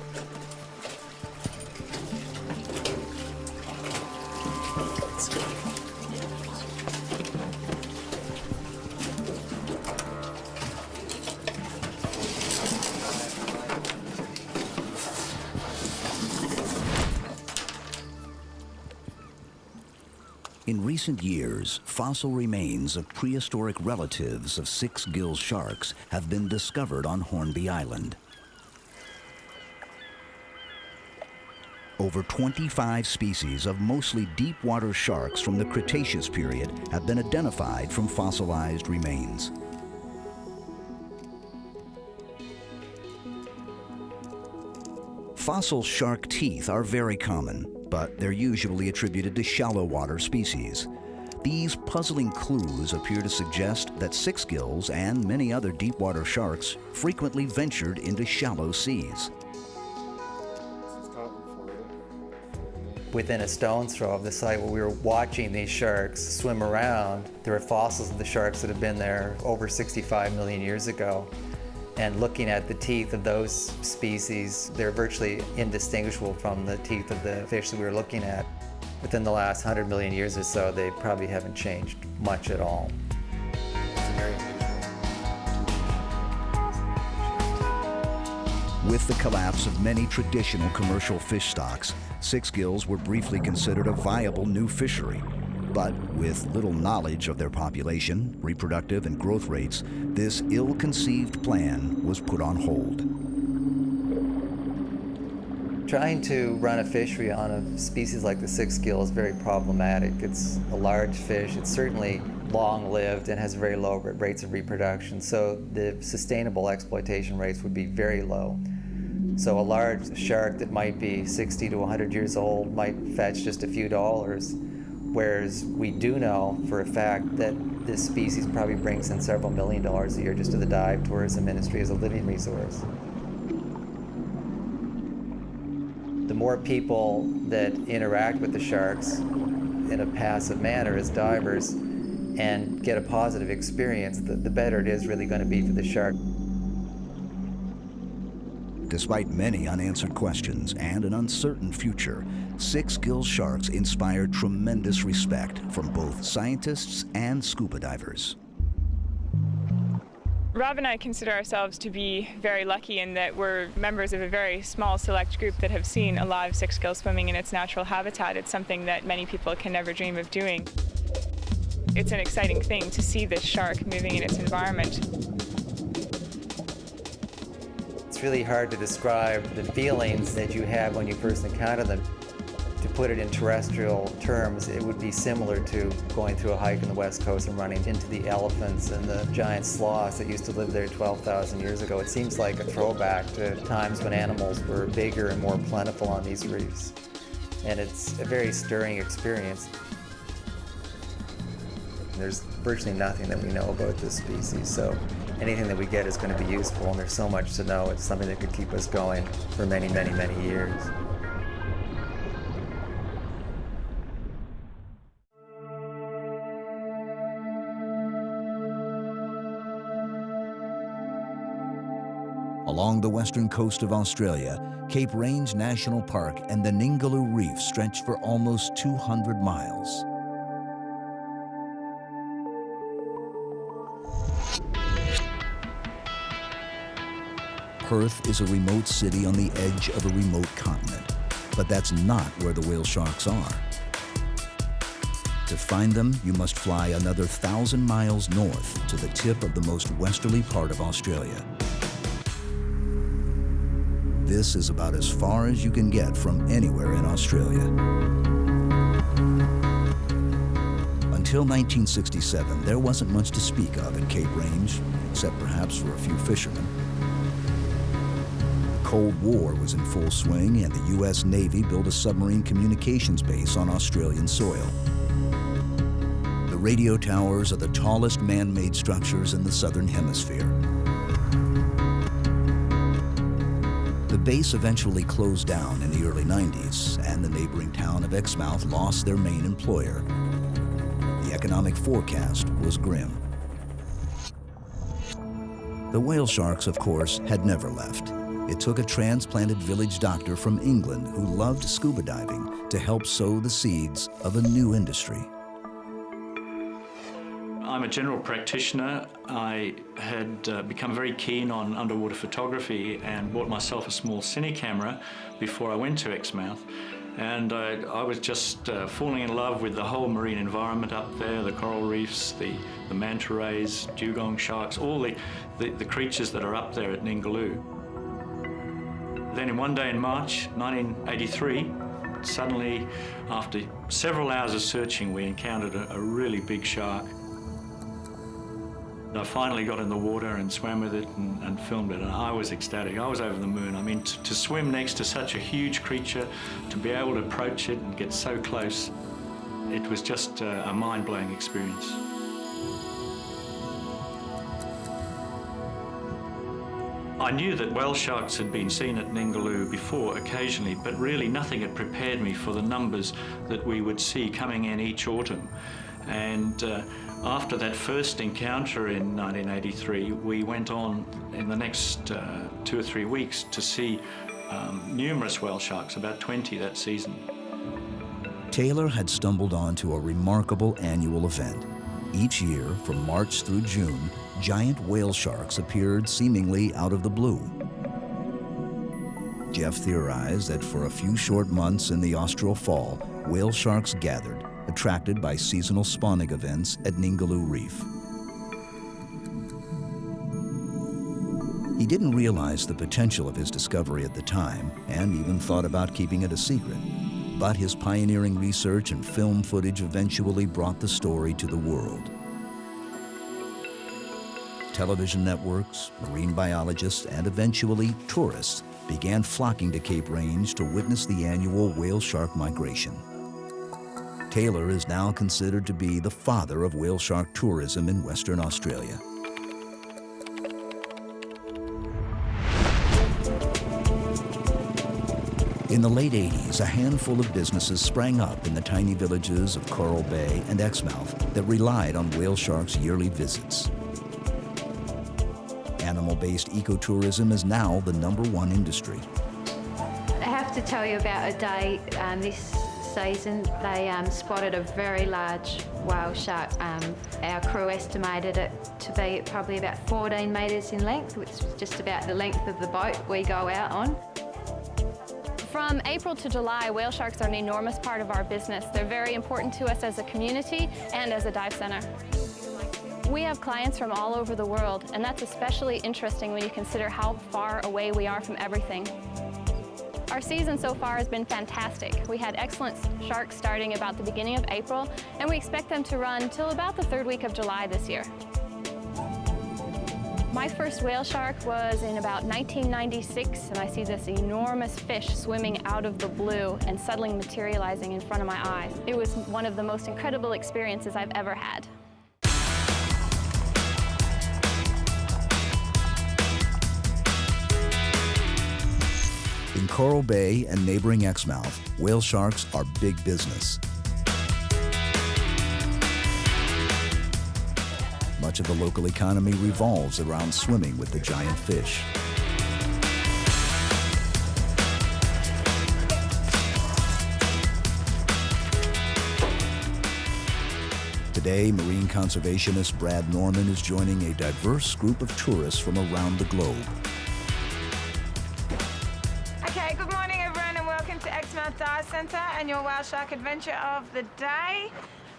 In recent years, fossil remains of prehistoric relatives of 6-gill sharks have been discovered on Hornby Island. Over 25 species of mostly deep-water sharks from the Cretaceous period have been identified from fossilized remains. Fossil shark teeth are very common, but they're usually attributed to shallow water species. These puzzling clues appear to suggest that 6-gills and many other deep-water sharks frequently ventured into shallow seas. Within a stone's throw of the site where we were watching these sharks swim around, there were fossils of the sharks that have been there over 65 million years ago. And looking at the teeth of those species, they're virtually indistinguishable from the teeth of the fish that we were looking at. Within the last 100 million years or so, they probably haven't changed much at all. With the collapse of many traditional commercial fish stocks, 6-gills were briefly considered a viable new fishery. But with little knowledge of their population, reproductive and growth rates, this ill-conceived plan was put on hold. Trying to run a fishery on a species like the six gill is very problematic. It's a large fish. It's certainly long-lived and has very low rates of reproduction, so the sustainable exploitation rates would be very low. So a large shark that might be 60 to 100 years old might fetch just a few dollars, whereas we do know for a fact that this species probably brings in several $1 million a year just to the dive tourism industry as a living resource. The more people that interact with the sharks in a passive manner as divers and get a positive experience, the better it is really going to be for the shark. Despite many unanswered questions and an uncertain future, six-gill sharks inspire tremendous respect from both scientists and scuba divers. Rob and I consider ourselves to be very lucky in that we're members of a very small select group that have seen a live six-gill swimming in its natural habitat. It's something that many people can never dream of doing. It's an exciting thing to see this shark moving in its environment. It's really hard to describe the feelings that you have when you first encounter them. To put it in terrestrial terms, it would be similar to going through a hike on the West Coast and running into the elephants and the giant sloths that used to live there 12,000 years ago. It seems like a throwback to times when animals were bigger and more plentiful on these reefs. And it's a very stirring experience. There's virtually nothing that we know about this species, so anything that we get is going to be useful, and there's so much to know. It's something that could keep us going for many, many, many years. Along the western coast of Australia, Cape Range National Park and the Ningaloo Reef stretch for almost 200 miles. Perth is a remote city on the edge of a remote continent, but that's not where the whale sharks are. To find them, you must fly another 1,000 miles north to the tip of the most westerly part of Australia. This is about as far as you can get from anywhere in Australia. Until 1967, there wasn't much to speak of at Cape Range, except perhaps for a few fishermen. The Cold War was in full swing, and the U.S. Navy built a submarine communications base on Australian soil. The radio towers are the tallest man-made structures in the Southern Hemisphere. The base eventually closed down in the early 90s, and the neighboring town of Exmouth lost their main employer. The economic forecast was grim. The whale sharks, of course, had never left. It took a transplanted village doctor from England who loved scuba diving to help sow the seeds of a new industry. I'm a general practitioner. I had become very keen on underwater photography and bought myself a small cine camera before I went to Exmouth. And I was just falling in love with the whole marine environment up there, the coral reefs, the manta rays, dugong sharks, all the creatures that are up there at Ningaloo. Then in one day in March 1983, suddenly, after several hours of searching, we encountered a really big shark. I finally got in the water and swam with it and filmed it, and I was ecstatic. I was over the moon. I mean, to swim next to such a huge creature, to be able to approach it and get so close, it was just a mind-blowing experience. I knew that whale sharks had been seen at Ningaloo before occasionally, but really nothing had prepared me for the numbers that we would see coming in each autumn. And after that first encounter in 1983, we went on in the next 2 or 3 weeks to see numerous whale sharks, about 20 that season. Taylor had stumbled onto a remarkable annual event. Each year, from March through June, giant whale sharks appeared seemingly out of the blue. Jeff theorized that for a few short months in the austral fall, whale sharks gathered, attracted by seasonal spawning events at Ningaloo Reef. He didn't realize the potential of his discovery at the time and even thought about keeping it a secret. But his pioneering research and film footage eventually brought the story to the world. Television networks, marine biologists, and eventually tourists began flocking to Cape Range to witness the annual whale shark migration. Taylor is now considered to be the father of whale shark tourism in Western Australia. In the late 80s, a handful of businesses sprang up in the tiny villages of Coral Bay and Exmouth that relied on whale sharks' yearly visits. Animal-based ecotourism is now the #1 industry. I have to tell you about a day this season. They spotted a very large whale shark. Our crew estimated it to be probably about 14 metres in length, which is just about the length of the boat we go out on. From April to July, whale sharks are an enormous part of our business. They're very important to us as a community and as a dive center. We have clients from all over the world, and that's especially interesting when you consider how far away we are from everything. Our season so far has been fantastic. We had excellent sharks starting about the beginning of April, and we expect them to run till about the 3rd week of July this year. My first whale shark was in about 1996, and I see this enormous fish swimming out of the blue and suddenly materializing in front of my eyes. It was one of the most incredible experiences I've ever had. In Coral Bay and neighboring Exmouth, whale sharks are big business. Much of the local economy revolves around swimming with the giant fish. Today, marine conservationist Brad Norman is joining a diverse group of tourists from around the globe. Okay, good morning everyone and welcome to Exmouth Dive Centre and your whale shark adventure of the day.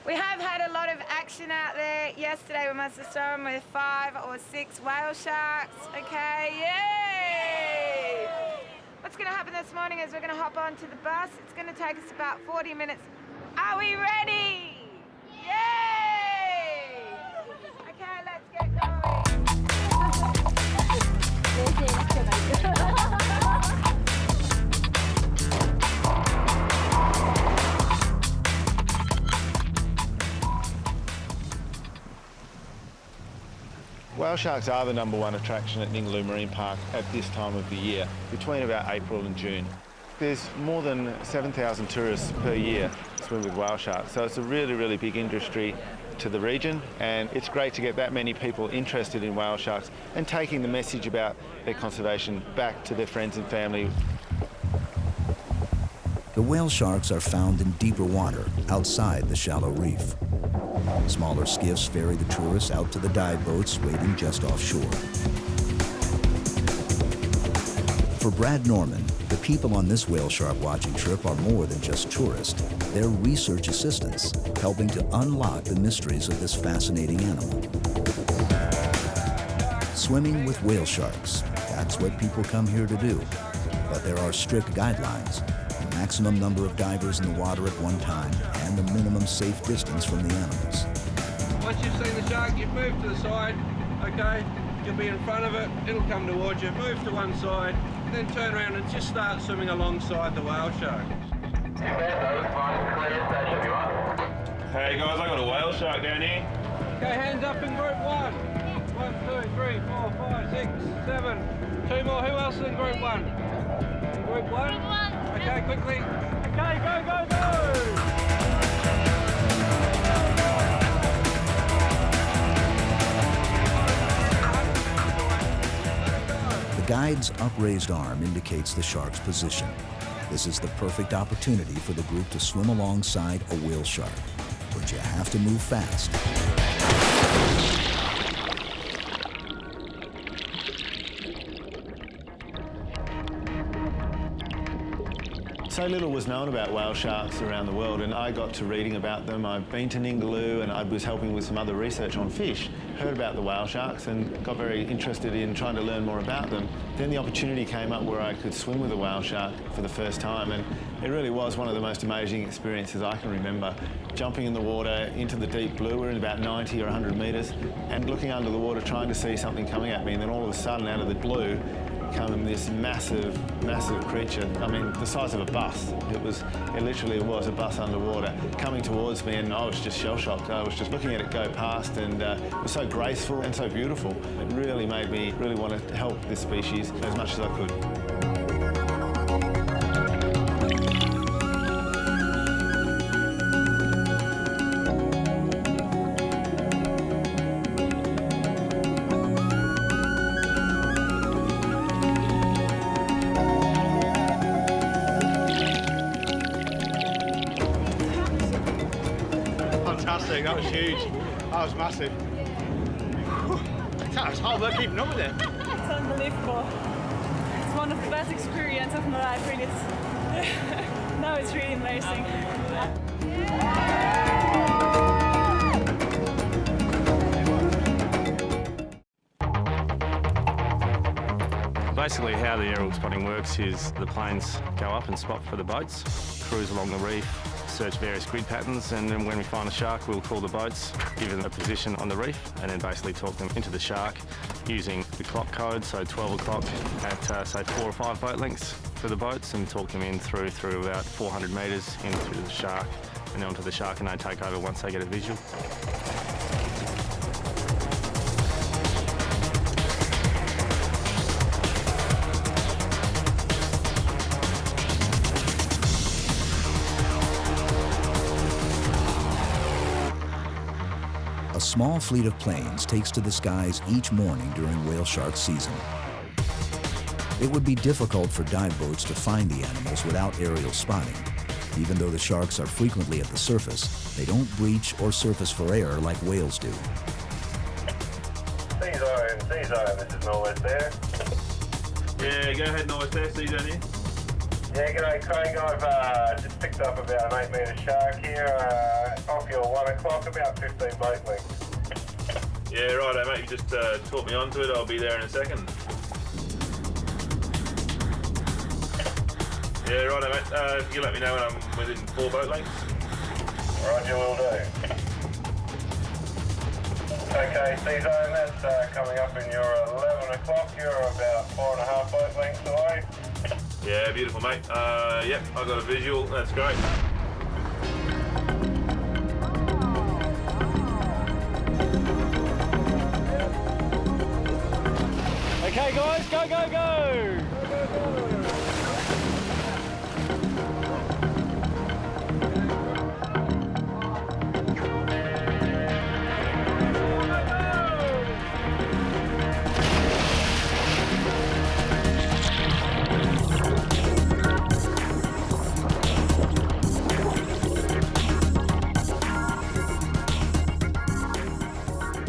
We have had a lot of action out there. Yesterday we must have swum with 5 or 6 whale sharks. Okay, yay! What's going to happen this morning is we're going to hop onto the bus. It's going to take us about 40 minutes. Are we ready? Yay! Okay, let's get going. Whale sharks are the #1 attraction at Ningaloo Marine Park at this time of the year, between about April and June. There's more than 7,000 tourists per year swim with whale sharks, so it's a really, really big industry to the region, and it's great to get that many people interested in whale sharks and taking the message about their conservation back to their friends and family. The whale sharks are found in deeper water outside the shallow reef. Smaller skiffs ferry the tourists out to the dive boats waiting just offshore. For Brad Norman, the people on this whale shark watching trip are more than just tourists. They're research assistants, helping to unlock the mysteries of this fascinating animal. Swimming with whale sharks, that's what people come here to do. But there are strict guidelines. The maximum number of divers in the water at one time and the minimum safe distance from the animals. Once you've seen the shark, you move to the side, okay? You'll be in front of it, it'll come towards you, move to one side, then turn around and just start swimming alongside the whale shark. Hey guys, I got a whale shark down here. Okay, hands up in group 1. 1, 2, 3, 4, 5, 6, 7. 2 more, who else is in group 1? In group 1? Okay, quickly. Okay, go, go, go! The guide's upraised arm indicates the shark's position. This is the perfect opportunity for the group to swim alongside a whale shark, but you have to move fast. So little was known about whale sharks around the world, and I got to reading about them. I've been to Ningaloo and I was helping with some other research on fish, heard about the whale sharks and got very interested in trying to learn more about them. Then the opportunity came up where I could swim with a whale shark for the first time, and it really was one of the most amazing experiences I can remember. Jumping in the water into the deep blue, we're in about 90 or 100 metres, and looking under the water trying to see something coming at me, and then all of a sudden out of the blue come this massive, massive creature. I mean, the size of a bus. It literally was a bus underwater coming towards me, and I was just shell-shocked. I was just looking at it go past, and it was so graceful and so beautiful. It really made me really want to help this species as much as I could. Fantastic, that was huge. That was massive. That was hard work keeping up with it. It's unbelievable. It's one of the best experiences of my life, really. No, it's really amazing. Basically how the aerial spotting works is the planes go up and spot for the boats, cruise along the reef, search various grid patterns, and then when we find a shark we'll call the boats, give them a position on the reef, and then basically talk them into the shark using the clock code, so 12 o'clock at say 4 or 5 boat lengths for the boats, and talk them in through about 400 metres in through the shark and onto the shark, and they take over once they get a visual. A small fleet of planes takes to the skies each morning during whale shark season. It would be difficult for dive boats to find the animals without aerial spotting. Even though the sharks are frequently at the surface, they don't breach or surface for air like whales do. C-Zone, this is Norwest there. Yeah, go ahead, Norwest there, C-Zone here. Yeah, g'day Craig, I've just picked up about an 8 metre shark here off your 1 o'clock, about 15 boat lengths. Yeah, righto mate, you just taught me onto it, I'll be there in a second. Yeah, righto mate, you let me know when I'm within 4 boat lengths. Roger, will do. Okay, C-Zone, that's coming up in your 11 o'clock, you're about 4.5 boat lengths away. Yeah, beautiful mate. Yep, I got a visual, that's great. Okay guys, go, go, go!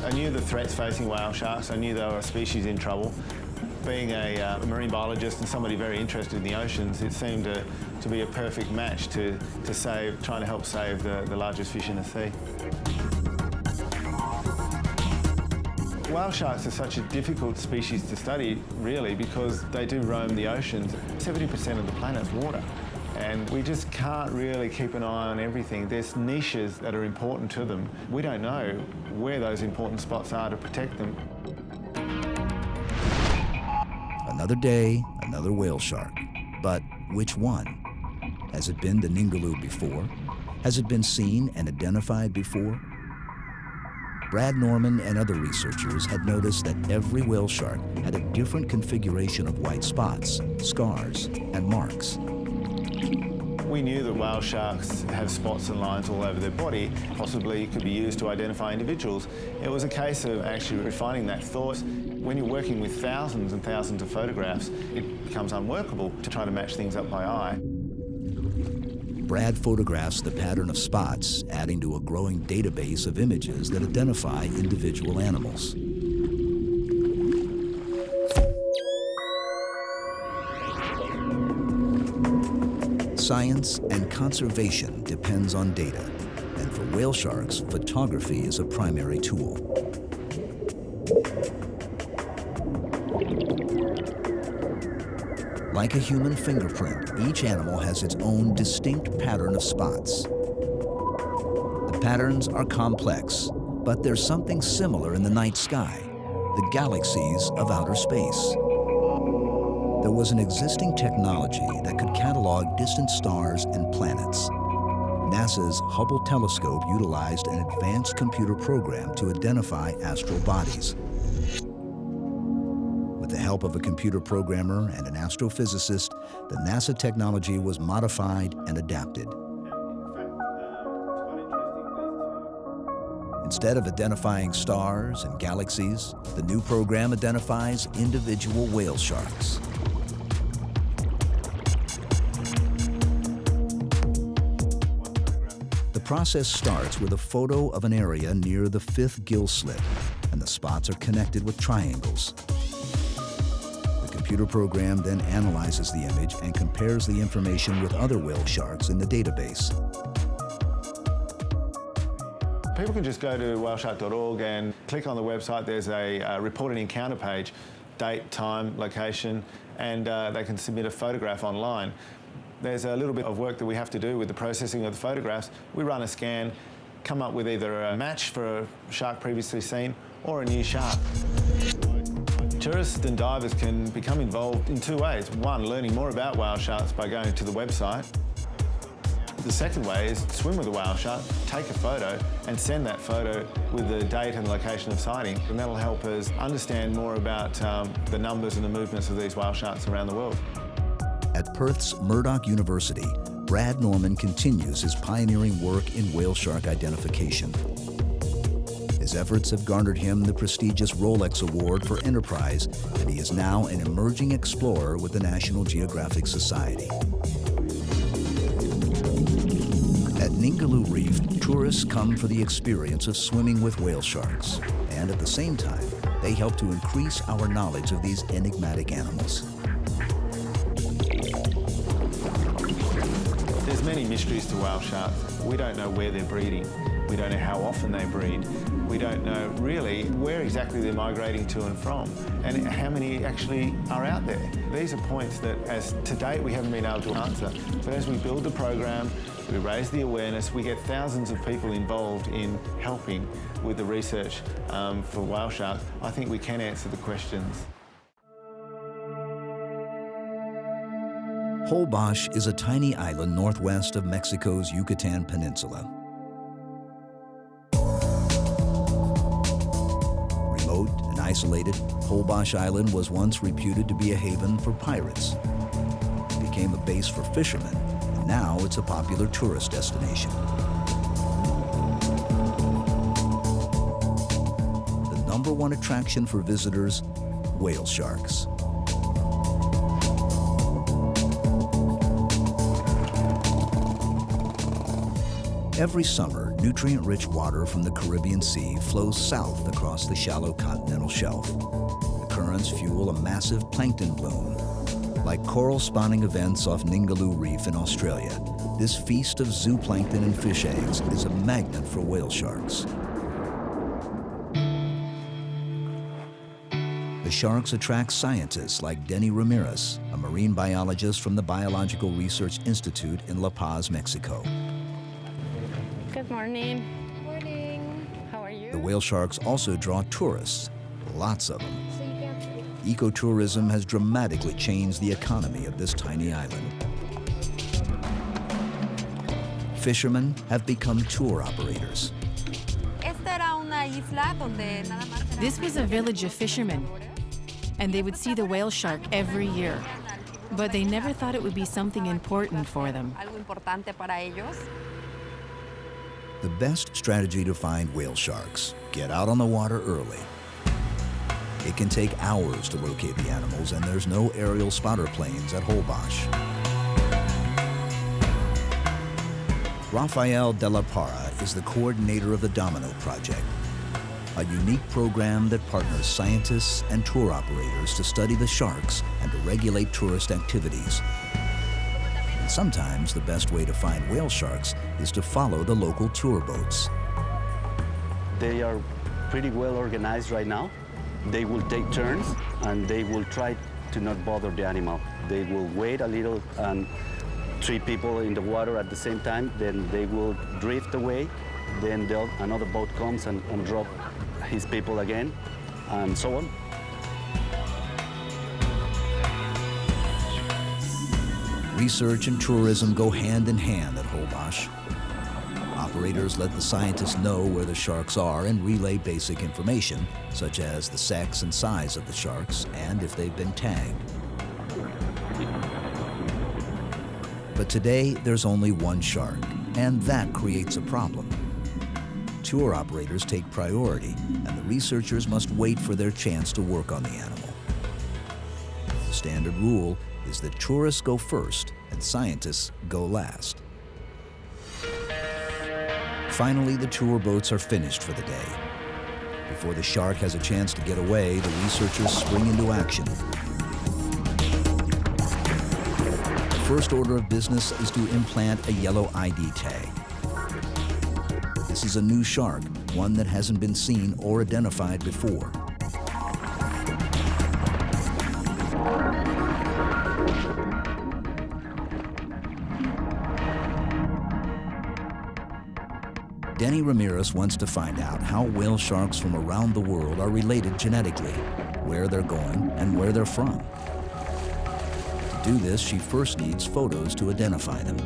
I knew the threats facing whale sharks. I knew they were a species in trouble. Being a marine biologist and somebody very interested in the oceans, it seemed to be a perfect match to trying to help save the largest fish in the sea. Whale sharks are such a difficult species to study, really, because they do roam the oceans. 70% of the planet's water. And we just can't really keep an eye on everything. There's niches that are important to them. We don't know where those important spots are to protect them. Another day, another whale shark. But which one? Has it been the Ningaloo before? Has it been seen and identified before? Brad Norman and other researchers had noticed that every whale shark had a different configuration of white spots, scars, and marks. We knew that whale sharks have spots and lines all over their body, possibly could be used to identify individuals. It was a case of actually refining that thought. When you're working with thousands and thousands of photographs, it becomes unworkable to try to match things up by eye. Brad photographs the pattern of spots, adding to a growing database of images that identify individual animals. Science and conservation depends on data, and for whale sharks, photography is a primary tool. Like a human fingerprint, each animal has its own distinct pattern of spots. The patterns are complex, but there's something similar in the night sky, the galaxies of outer space. There was an existing technology that could catalog distant stars and planets. NASA's Hubble telescope utilized an advanced computer program to identify astral bodies. With the help of a computer programmer and an astrophysicist, the NASA technology was modified and adapted. Instead of identifying stars and galaxies, the new program identifies individual whale sharks. The process starts with a photo of an area near the 5th gill slit, and the spots are connected with triangles. The computer program then analyzes the image and compares the information with other whale sharks in the database. People can just go to whaleshark.org and click on the website. There's a reported encounter page, date, time, location, and they can submit a photograph online. There's a little bit of work that we have to do with the processing of the photographs. We run a scan, come up with either a match for a shark previously seen or a new shark. Tourists and divers can become involved in two ways. One, learning more about whale sharks by going to the website. The second way is swim with a whale shark, take a photo and send that photo with the date and location of sighting. And that'll help us understand more about the numbers and the movements of these whale sharks around the world. At Perth's Murdoch University, Brad Norman continues his pioneering work in whale shark identification. His efforts have garnered him the prestigious Rolex Award for Enterprise, and he is now an emerging explorer with the National Geographic Society. At Ningaloo Reef, tourists come for the experience of swimming with whale sharks, and at the same time, they help to increase our knowledge of these enigmatic animals. There's many mysteries to whale sharks. We don't know where they're breeding. We don't know how often they breed. We don't know really where exactly they're migrating to and from, and how many actually are out there. These are points that, as to date, we haven't been able to answer. But as we build the program, we raise the awareness, we get thousands of people involved in helping with the research for whale sharks, I think we can answer the questions. Holbox is a tiny island northwest of Mexico's Yucatan Peninsula. Remote and isolated, Holbox Island was once reputed to be a haven for pirates. It became a base for fishermen, and now it's a popular tourist destination. The #1 attraction for visitors, whale sharks. Every summer, nutrient-rich water from the Caribbean Sea flows south across the shallow continental shelf. The currents fuel a massive plankton bloom. Like coral spawning events off Ningaloo Reef in Australia, this feast of zooplankton and fish eggs is a magnet for whale sharks. The sharks attract scientists like Denny Ramirez, a marine biologist from the Biological Research Institute in La Paz, Mexico. Good morning. Morning. How are you? The whale sharks also draw tourists, lots of them. Ecotourism has dramatically changed the economy of this tiny island. Fishermen have become tour operators. This was a village of fishermen, and they would see the whale shark every year. But they never thought it would be something important for them. The best strategy to find whale sharks: get out on the water early. It can take hours to locate the animals, and there's no aerial spotter planes at Holbox. Rafael de la Parra is the coordinator of the Domino Project, a unique program that partners scientists and tour operators to study the sharks and to regulate tourist activities. Sometimes the best way to find whale sharks is to follow the local tour boats. They are pretty well organized right now. They will take turns and they will try to not bother the animal. They will wait a little and 3 people in the water at the same time, then they will drift away, then another boat comes and drop his people again, and so on. Research and tourism go hand in hand at Holbox. Operators let the scientists know where the sharks are and relay basic information, such as the sex and size of the sharks and if they've been tagged. But today, there's only one shark, and that creates a problem. Tour operators take priority, and the researchers must wait for their chance to work on the animal. The standard rule is that tourists go first and scientists go last. Finally, the tour boats are finished for the day. Before the shark has a chance to get away, the researchers spring into action. The first order of business is to implant a yellow ID tag. This is a new shark, one that hasn't been seen or identified before. Denny Ramirez wants to find out how whale sharks from around the world are related genetically, where they're going, and where they're from. To do this, she first needs photos to identify them.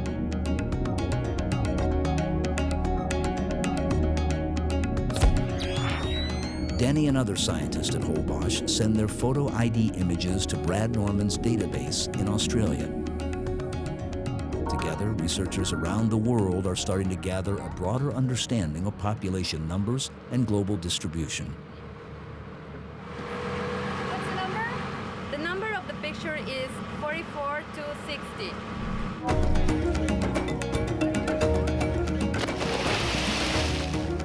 Denny and other scientists at Holbox send their photo ID images to Brad Norman's database in Australia. Together, researchers around the world are starting to gather a broader understanding of population numbers and global distribution. What's the number? The number of the picture is 44 to 60.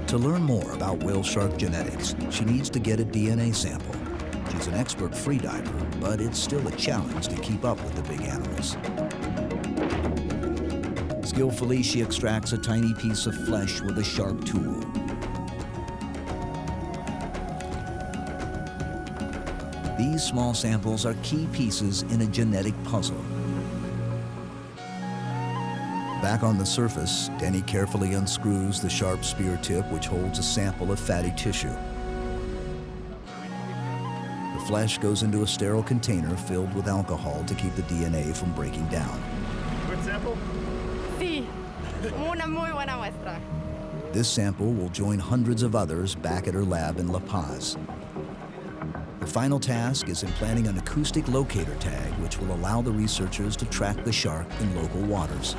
To learn more about whale shark genetics, she needs to get a DNA sample. She's an expert freediver, but it's still a challenge to keep up with the big animals. Skillfully, she extracts a tiny piece of flesh with a sharp tool. These small samples are key pieces in a genetic puzzle. Back on the surface, Denny carefully unscrews the sharp spear tip which holds a sample of fatty tissue. The flesh goes into a sterile container filled with alcohol to keep the DNA from breaking down. Good sample? Sí, una muy buena muestra. This sample will join hundreds of others back at her lab in La Paz. The final task is implanting an acoustic locator tag which will allow the researchers to track the shark in local waters.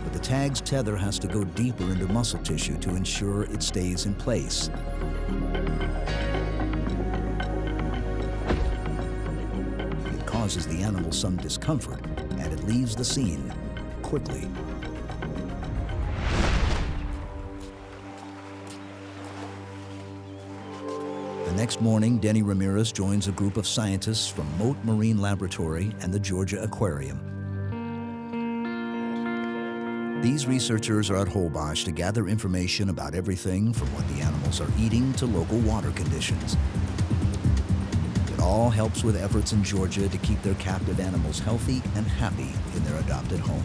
But the tag's tether has to go deeper into muscle tissue to ensure it stays in place. It causes the animal some discomfort, and it leaves the scene quickly. The next morning, Denny Ramirez joins a group of scientists from Mote Marine Laboratory and the Georgia Aquarium. These researchers are at Holbox to gather information about everything from what the animals are eating to local water conditions. It all helps with efforts in Georgia to keep their captive animals healthy and happy in their adopted home.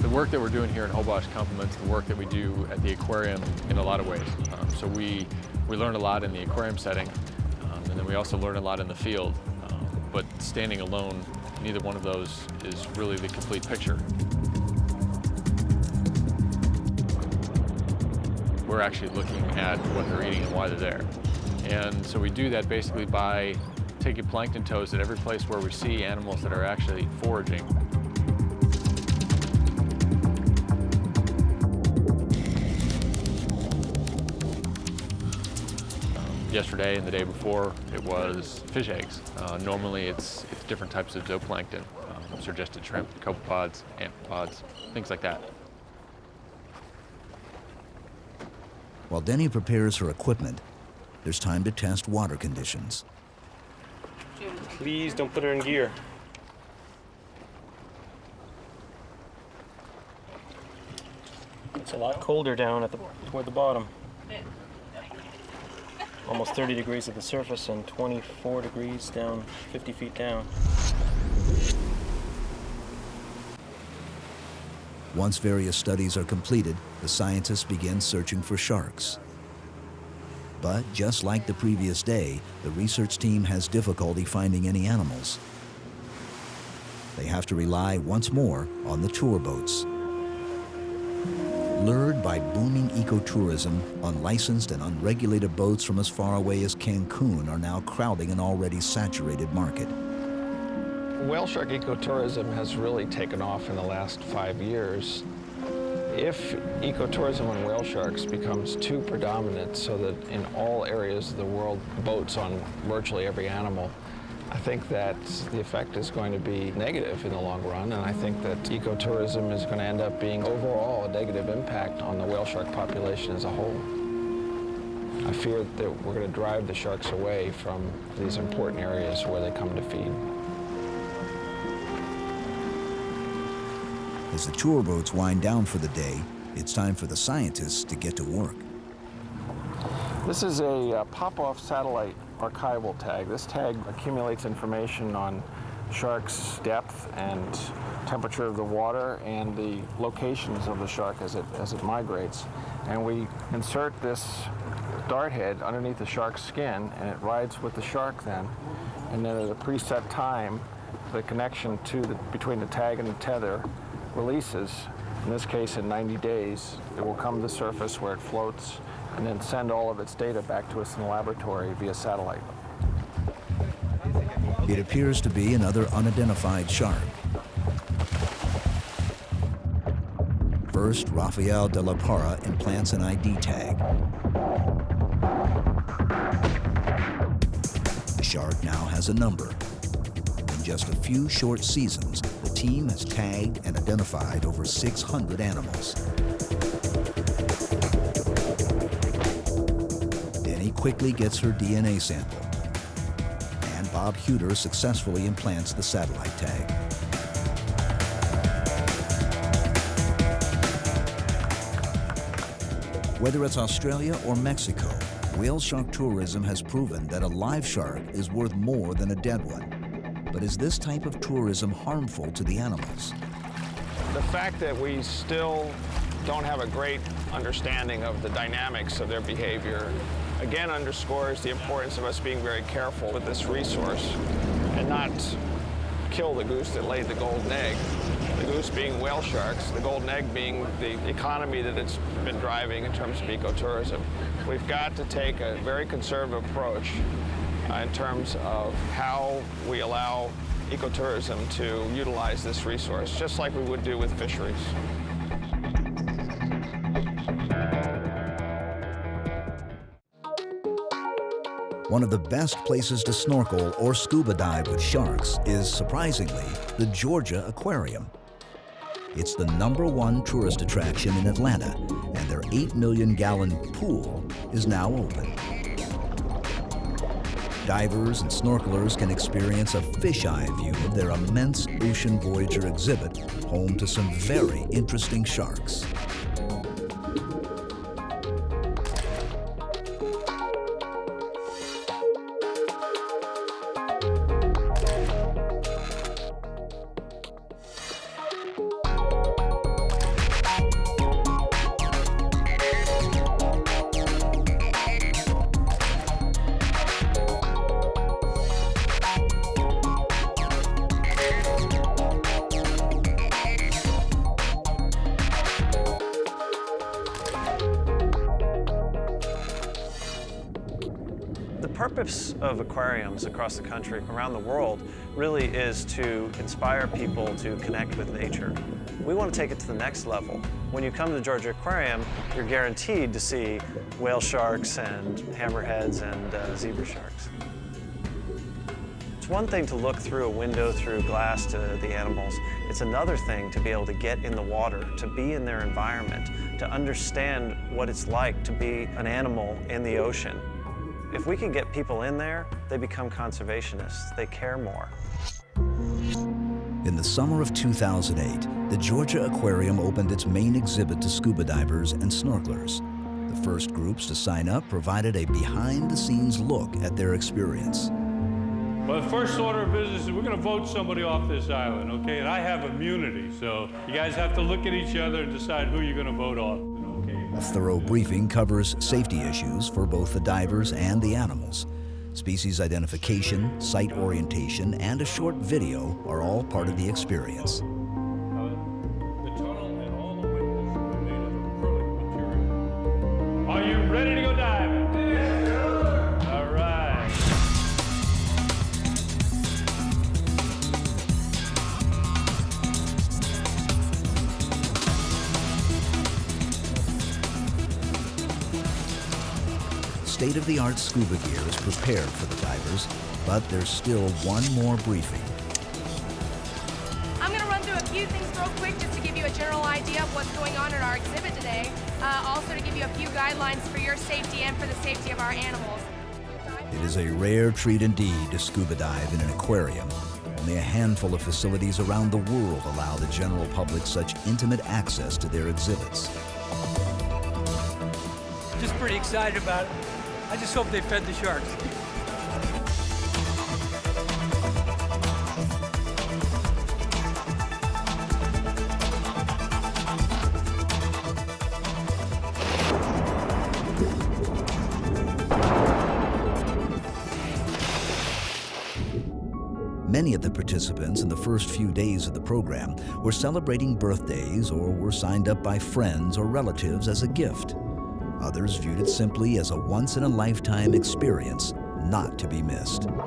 The work that we're doing here in Holbox complements the work that we do at the aquarium in a lot of ways. So we learn a lot in the aquarium setting, and then we also learn a lot in the field. But standing alone, neither one of those is really the complete picture. We're actually looking at what they're eating and why they're there. And so we do that basically by taking plankton tows at every place where we see animals that are actually foraging. Yesterday and the day before, it was fish eggs. Normally it's different types of zooplankton, suggested shrimp, copepods, amphipods, things like that. While Denny prepares her equipment, there's time to test water conditions. Please don't put her in gear. It's a lot colder down toward the bottom. Almost 30 degrees at the surface and 24 degrees down, 50 feet down. Once various studies are completed, the scientists begin searching for sharks. But just like the previous day, the research team has difficulty finding any animals. They have to rely once more on the tour boats. Lured by booming ecotourism, unlicensed and unregulated boats from as far away as Cancun are now crowding an already saturated market. Whale shark ecotourism has really taken off in the last 5 years. If ecotourism on whale sharks becomes too predominant so that in all areas of the world boats on virtually every animal, I think that the effect is going to be negative in the long run, and I think that ecotourism is going to end up being overall a negative impact on the whale shark population as a whole. I fear that we're going to drive the sharks away from these important areas where they come to feed. As the tour boats wind down for the day, it's time for the scientists to get to work. This is a pop-off satellite archival tag. This tag accumulates information on sharks' depth and temperature of the water and the locations of the shark as it migrates. And we insert this dart head underneath the shark's skin, and it rides with the shark then. And then at a preset time, the connection between the tag and the tether releases. In this case, in 90 days, it will come to the surface where it floats and then send all of its data back to us in the laboratory via satellite. It appears to be another unidentified shark. First, Rafael de la Parra implants an ID tag. The shark now has a number. In just a few short seasons, the team has tagged and identified over 600 animals. Denny quickly gets her DNA sample, and Bob Huter successfully implants the satellite tag. Whether it's Australia or Mexico, whale shark tourism has proven that a live shark is worth more than a dead one. But is this type of tourism harmful to the animals? The fact that we still don't have a great understanding of the dynamics of their behavior again underscores the importance of us being very careful with this resource and not kill the goose that laid the golden egg. The goose being whale sharks, the golden egg being the economy that it's been driving in terms of ecotourism. We've got to take a very conservative approach in terms of how we allow ecotourism to utilize this resource, just like we would do with fisheries. One of the best places to snorkel or scuba dive with sharks is, surprisingly, the Georgia Aquarium. It's the #1 tourist attraction in Atlanta, and their 8 million gallon pool is now open. Divers and snorkelers can experience a fisheye view of their immense Ocean Voyager exhibit, home to some very interesting sharks. The purpose of aquariums across the country, around the world, really is to inspire people to connect with nature. We want to take it to the next level. When you come to the Georgia Aquarium, you're guaranteed to see whale sharks and hammerheads and zebra sharks. It's one thing to look through a window through glass to the animals. It's another thing to be able to get in the water, to be in their environment, to understand what it's like to be an animal in the ocean. If we can get people in there, they become conservationists. They care more. In the summer of 2008, the Georgia Aquarium opened its main exhibit to scuba divers and snorkelers. The first groups to sign up provided a behind-the-scenes look at their experience. Well, the first order of business is we're going to vote somebody off this island, okay? And I have immunity, so you guys have to look at each other and decide who you're going to vote off. A thorough briefing covers safety issues for both the divers and the animals. Species identification, site orientation, and a short video are all part of the experience. Are you ready to go diving? Yes, sir. All right. State-of-the-art scuba gear is prepared for the divers, but there's still one more briefing. I'm going to run through a few things real quick just to give you a general idea of what's going on in our exhibit today. Also to give you a few guidelines for your safety and for the safety of our animals. It is a rare treat indeed to scuba dive in an aquarium. Only a handful of facilities around the world allow the general public such intimate access to their exhibits. Just pretty excited about it. I just hope they fed the sharks. Many of the participants in the first few days of the program were celebrating birthdays or were signed up by friends or relatives as a gift. Others viewed it simply as a once-in-a-lifetime experience not to be missed. Okay.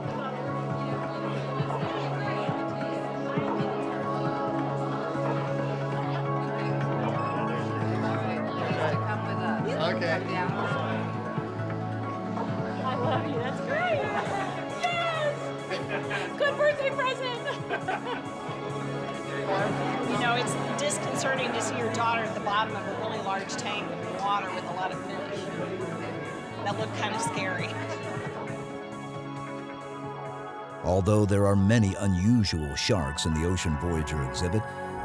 I love you. That's great. Yes! Good birthday present. You know, it's disconcerting to see your daughter at the bottom of a really large tank of water with a lot of fish. That looked kind of scary. Although there are many unusual sharks in the Ocean Voyager exhibit,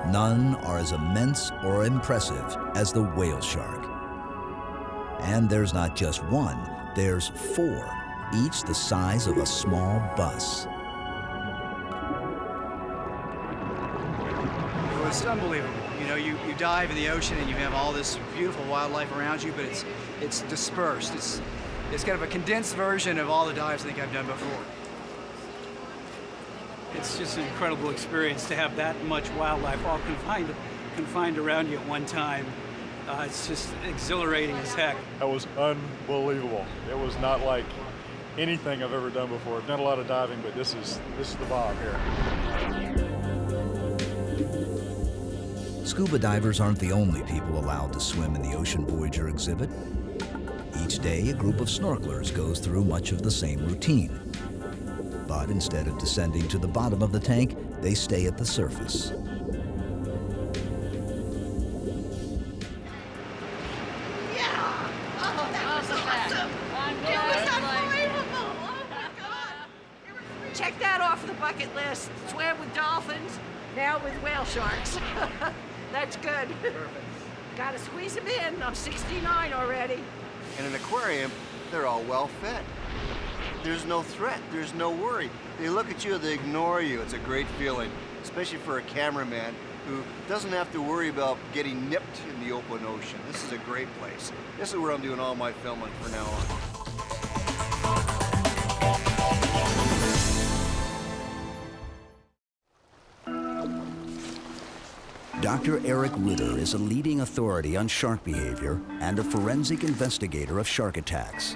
none are as immense or impressive as the whale shark. And there's not just one, there's 4, each the size of a small bus. It's unbelievable. You know, you dive in the ocean and you have all this beautiful wildlife around you, but it's dispersed. It's kind of a condensed version of all the dives I think I've done before. It's just an incredible experience to have that much wildlife all confined around you at one time. It's just exhilarating as heck. That was unbelievable. It was not like anything I've ever done before. I've done a lot of diving, but this is the bomb here. Scuba divers aren't the only people allowed to swim in the Ocean Voyager exhibit. Each day, a group of snorkelers goes through much of the same routine. But instead of descending to the bottom of the tank, they stay at the surface. Check that off the bucket list. Swam with dolphins, now with whale sharks. That's good. Perfect. Gotta squeeze them in. I'm 69 already. In an aquarium, they're all well fed. There's no threat, there's no worry. They look at you, they ignore you. It's a great feeling, especially for a cameraman who doesn't have to worry about getting nipped in the open ocean. This is a great place. This is where I'm doing all my filming from now on. Dr. Eric Ritter is a leading authority on shark behavior and a forensic investigator of shark attacks.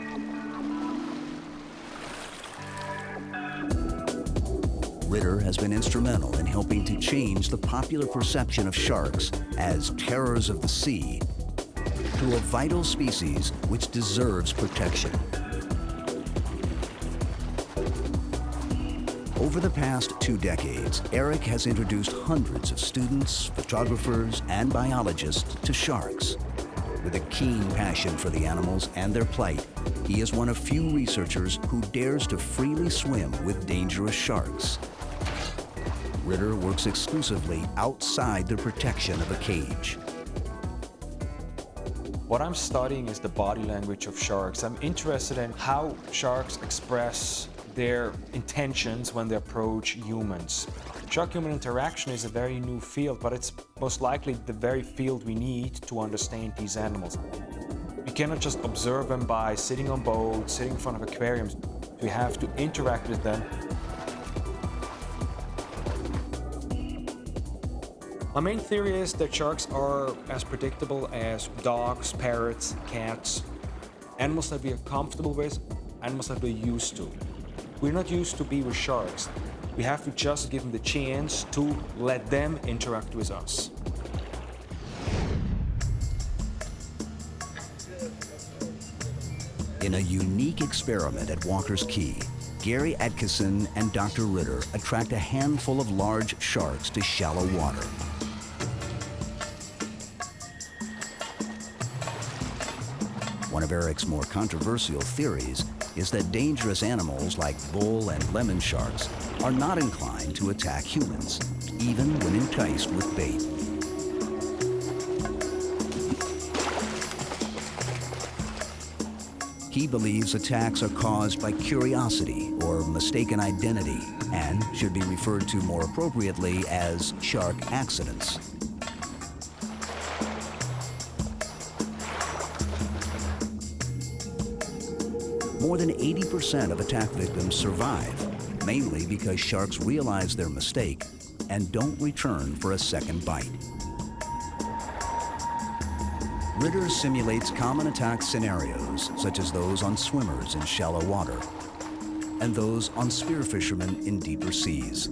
Ritter has been instrumental in helping to change the popular perception of sharks as terrors of the sea to a vital species which deserves protection. Over the past 2 decades, Eric has introduced hundreds of students, photographers, and biologists to sharks. With a keen passion for the animals and their plight, He is one of few researchers who dares to freely swim with dangerous sharks. Ritter works exclusively outside the protection of a cage. What I'm studying is the body language of sharks. I'm interested in how sharks express their intentions when they approach humans. Shark-human interaction is a very new field, but it's most likely the very field we need to understand these animals. We cannot just observe them by sitting on boats, sitting in front of aquariums. We have to interact with them. My main theory is that sharks are as predictable as dogs, parrots, cats, animals that we are comfortable with, animals that we're used to. We're not used to be with sharks. We have to just give them the chance to let them interact with us. In a unique experiment at Walker's Cay, Gary Atkinson and Dr. Ritter attract a handful of large sharks to shallow water. One of Eric's more controversial theories is that dangerous animals like bull and lemon sharks are not inclined to attack humans, even when enticed with bait. He believes attacks are caused by curiosity or mistaken identity and should be referred to more appropriately as shark accidents. More than 80% of attack victims survive, mainly because sharks realize their mistake and don't return for a second bite. Ritter simulates common attack scenarios, such as those on swimmers in shallow water and those on spearfishermen in deeper seas.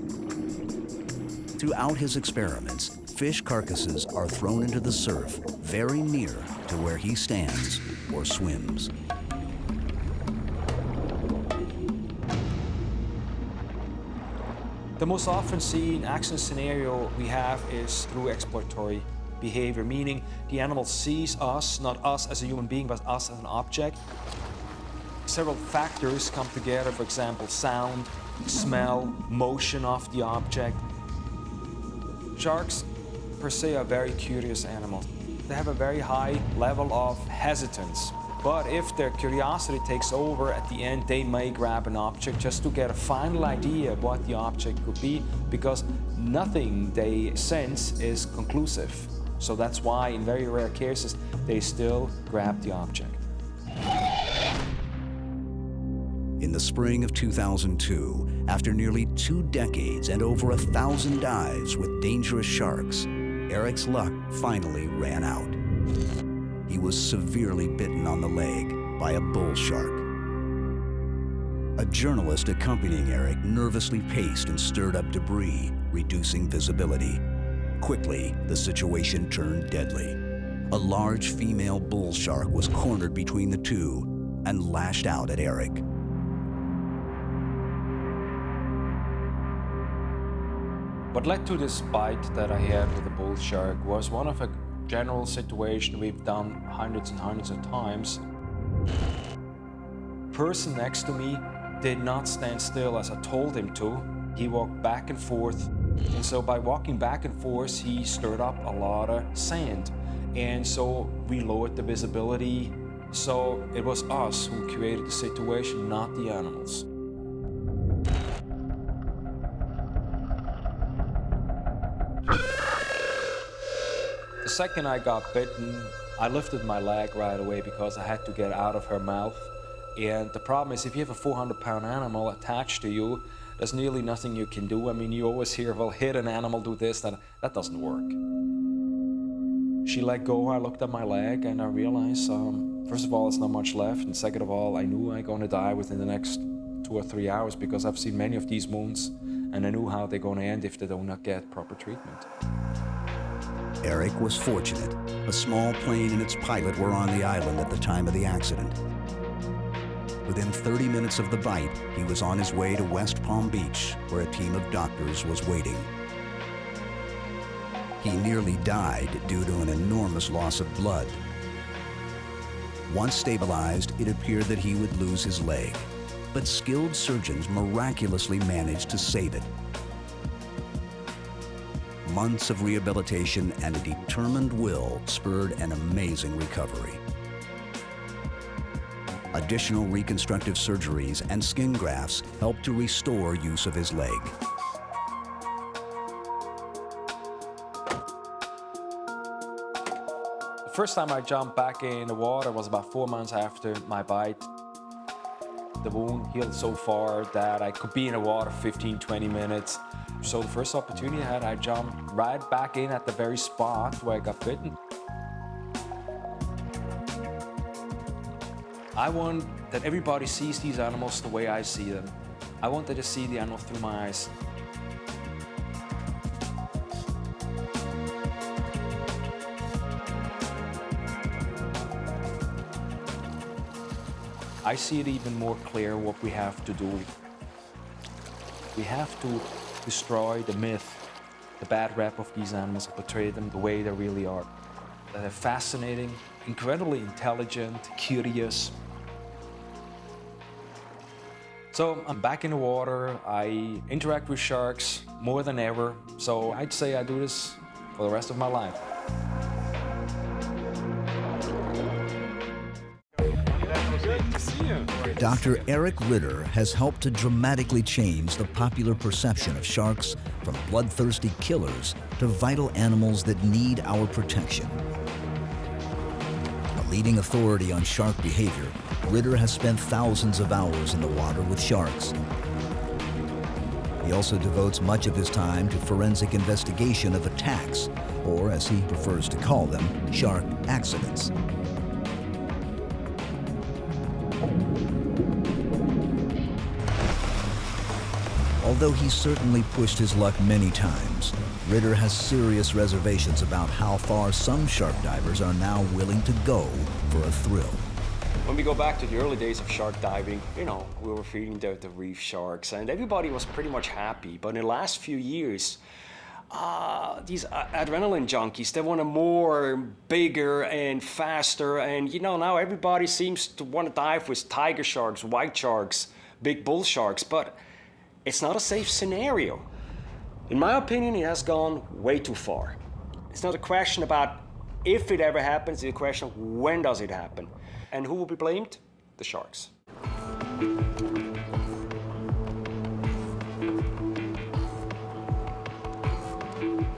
Throughout his experiments, fish carcasses are thrown into the surf very near to where he stands or swims. The most often seen accident scenario we have is through exploratory behavior, meaning the animal sees us, not us as a human being, but us as an object. Several factors come together, for example, sound, smell, motion of the object. Sharks, per se, are very curious animals. They have a very high level of hesitance. But if their curiosity takes over, at the end they may grab an object just to get a final idea of what the object could be, because nothing they sense is conclusive. So that's why in very rare cases they still grab the object. In the spring of 2002, after nearly 2 decades and over 1,000 dives with dangerous sharks, Eric's luck finally ran out. He was severely bitten on the leg by a bull shark. A journalist accompanying Eric nervously paced and stirred up debris, reducing visibility. Quickly, the situation turned deadly. A large female bull shark was cornered between the two and lashed out at Eric. What led to this bite that I had with the bull shark was one of a general situation we've done hundreds and hundreds of times. The person next to me did not stand still as I told him to. He walked back and forth. And so by walking back and forth, he stirred up a lot of sand. And so we lowered the visibility. So it was us who created the situation, not the animals. The second I got bitten, I lifted my leg right away because I had to get out of her mouth. And the problem is, if you have a 400-pound animal attached to you, there's nearly nothing you can do. I mean, you always hear, well, hit an animal, do this, that doesn't work. She let go, I looked at my leg, and I realized, first of all, there's not much left, and second of all, I knew I'm going to die within the next 2 or 3 hours because I've seen many of these wounds, and I knew how they're going to end if they do not get proper treatment. Eric was fortunate. A small plane and its pilot were on the island at the time of the accident. Within 30 minutes of the bite, he was on his way to West Palm Beach, where a team of doctors was waiting. He nearly died due to an enormous loss of blood. Once stabilized, it appeared that he would lose his leg, but skilled surgeons miraculously managed to save it. Months of rehabilitation and a determined will spurred an amazing recovery. Additional reconstructive surgeries and skin grafts helped to restore use of his leg. The first time I jumped back in the water was about 4 months after my bite. The wound healed so far that I could be in the water 15, 20 minutes. So the first opportunity I had, I jumped right back in at the very spot where I got bitten. I want that everybody sees these animals the way I see them. I want them to see the animal through my eyes. I see it even more clear what we have to do. We have to destroy the myth, the bad rap of these animals, and portray them the way they really are. They're fascinating, incredibly intelligent, curious. So I'm back in the water. I interact with sharks more than ever. So I'd say I do this for the rest of my life. Dr. Eric Ritter has helped to dramatically change the popular perception of sharks from bloodthirsty killers to vital animals that need our protection. A leading authority on shark behavior, Ritter has spent thousands of hours in the water with sharks. He also devotes much of his time to forensic investigation of attacks, or as he prefers to call them, shark accidents. Although he's certainly pushed his luck many times, Ritter has serious reservations about how far some shark divers are now willing to go for a thrill. When we go back to the early days of shark diving, you know, we were feeding the reef sharks and everybody was pretty much happy. But in the last few years, these adrenaline junkies, they want more, bigger and faster. And, you know, now everybody seems to want to dive with tiger sharks, white sharks, big bull sharks. But it's not a safe scenario. In my opinion, it has gone way too far. It's not a question about if it ever happens, it's a question of when does it happen. And who will be blamed? The sharks.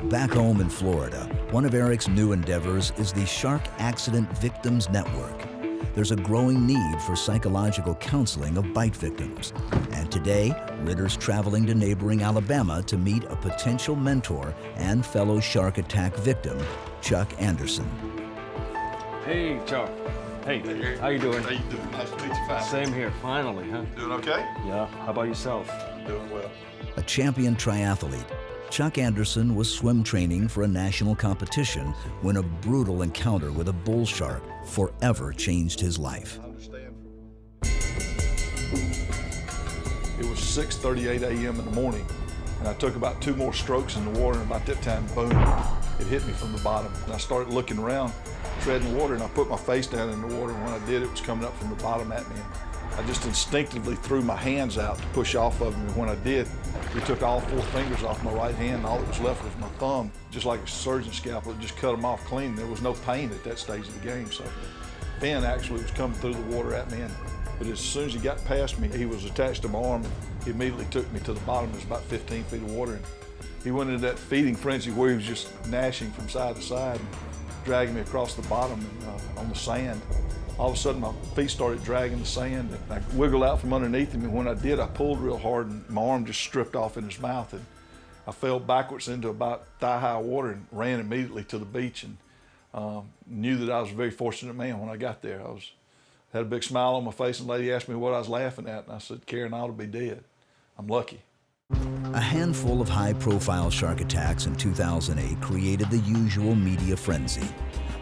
Back home in Florida, one of Eric's new endeavors is the Shark Accident Victims Network. There's a growing need for psychological counseling of bite victims. And today, Ritter's traveling to neighboring Alabama to meet a potential mentor and fellow shark attack victim, Chuck Anderson. Hey, Chuck. Hey, how you doing? How you doing? Nice to meet you, finally. Same here, finally, huh? Doing okay? Yeah, how about yourself? Doing well. A champion triathlete, Chuck Anderson was swim training for a national competition when a brutal encounter with a bull shark forever changed his life. It was 6:38 a.m. in the morning, and I took about 2 more strokes in the water, and about that time, boom, it hit me from the bottom. And I started looking around, treading water, and I put my face down in the water, and when I did, it was coming up from the bottom at me. I just instinctively threw my hands out to push off of him, and when I did, he took all 4 fingers off my right hand, and all that was left was my thumb. Just like a surgeon's scalpel, it just cut them off clean. There was no pain at that stage of the game, so Ben actually was coming through the water at me, but as soon as he got past me, he was attached to my arm, and he immediately took me to the bottom. It was about 15 feet of water, and he went into that feeding frenzy where he was just gnashing from side to side and dragging me across the bottom and, on the sand. All of a sudden, my feet started dragging the sand, and I wiggled out from underneath him, and when I did, I pulled real hard, and my arm just stripped off in his mouth, and I fell backwards into about thigh-high water and ran immediately to the beach, and knew that I was a very fortunate man when I got there. Had a big smile on my face, and the lady asked me what I was laughing at, and I said, Karen, I ought to be dead. I'm lucky. A handful of high-profile shark attacks in 2008 created the usual media frenzy.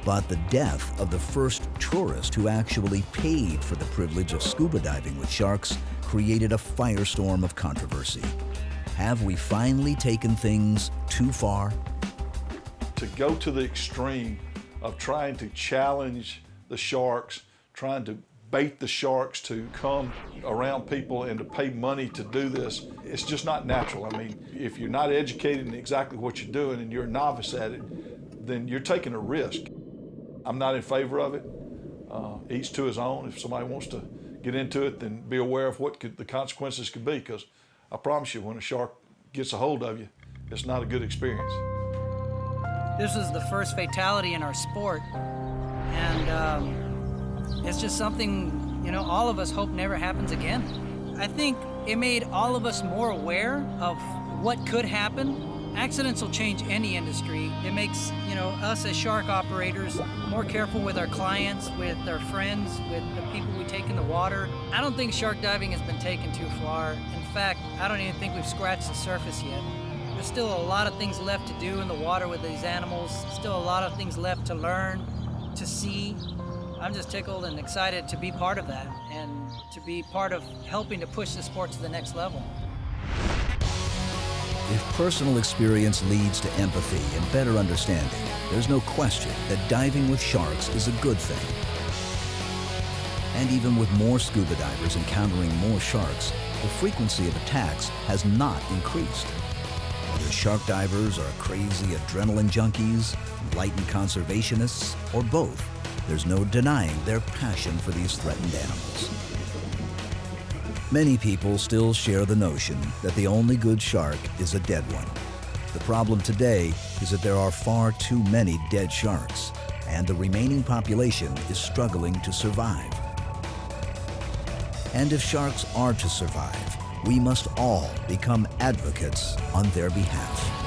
But the death of the first tourist who actually paid for the privilege of scuba diving with sharks created a firestorm of controversy. Have we finally taken things too far? To go to the extreme of trying to challenge the sharks, trying to bait the sharks to come around people and to pay money to do this, it's just not natural. I mean, if you're not educated in exactly what you're doing and you're a novice at it, then you're taking a risk. I'm not in favor of it. Each to his own. If somebody wants to get into it, then be aware of what the consequences could be, because I promise you, when a shark gets a hold of you, it's not a good experience. This was the first fatality in our sport, and it's just something, you know, all of us hope never happens again. I think it made all of us more aware of what could happen. Accidents will change any industry. It makes, you know, us as shark operators more careful with our clients, with our friends, with the people we take in the water. I don't think shark diving has been taken too far. In fact, I don't even think we've scratched the surface yet. There's still a lot of things left to do in the water with these animals, still a lot of things left to learn, to see. I'm just tickled and excited to be part of that and to be part of helping to push the sport to the next level. If personal experience leads to empathy and better understanding, there's no question that diving with sharks is a good thing. And even with more scuba divers encountering more sharks, the frequency of attacks has not increased. Whether shark divers are crazy adrenaline junkies, enlightened conservationists, or both, there's no denying their passion for these threatened animals. Many people still share the notion that the only good shark is a dead one. The problem today is that there are far too many dead sharks, and the remaining population is struggling to survive. And if sharks are to survive, we must all become advocates on their behalf.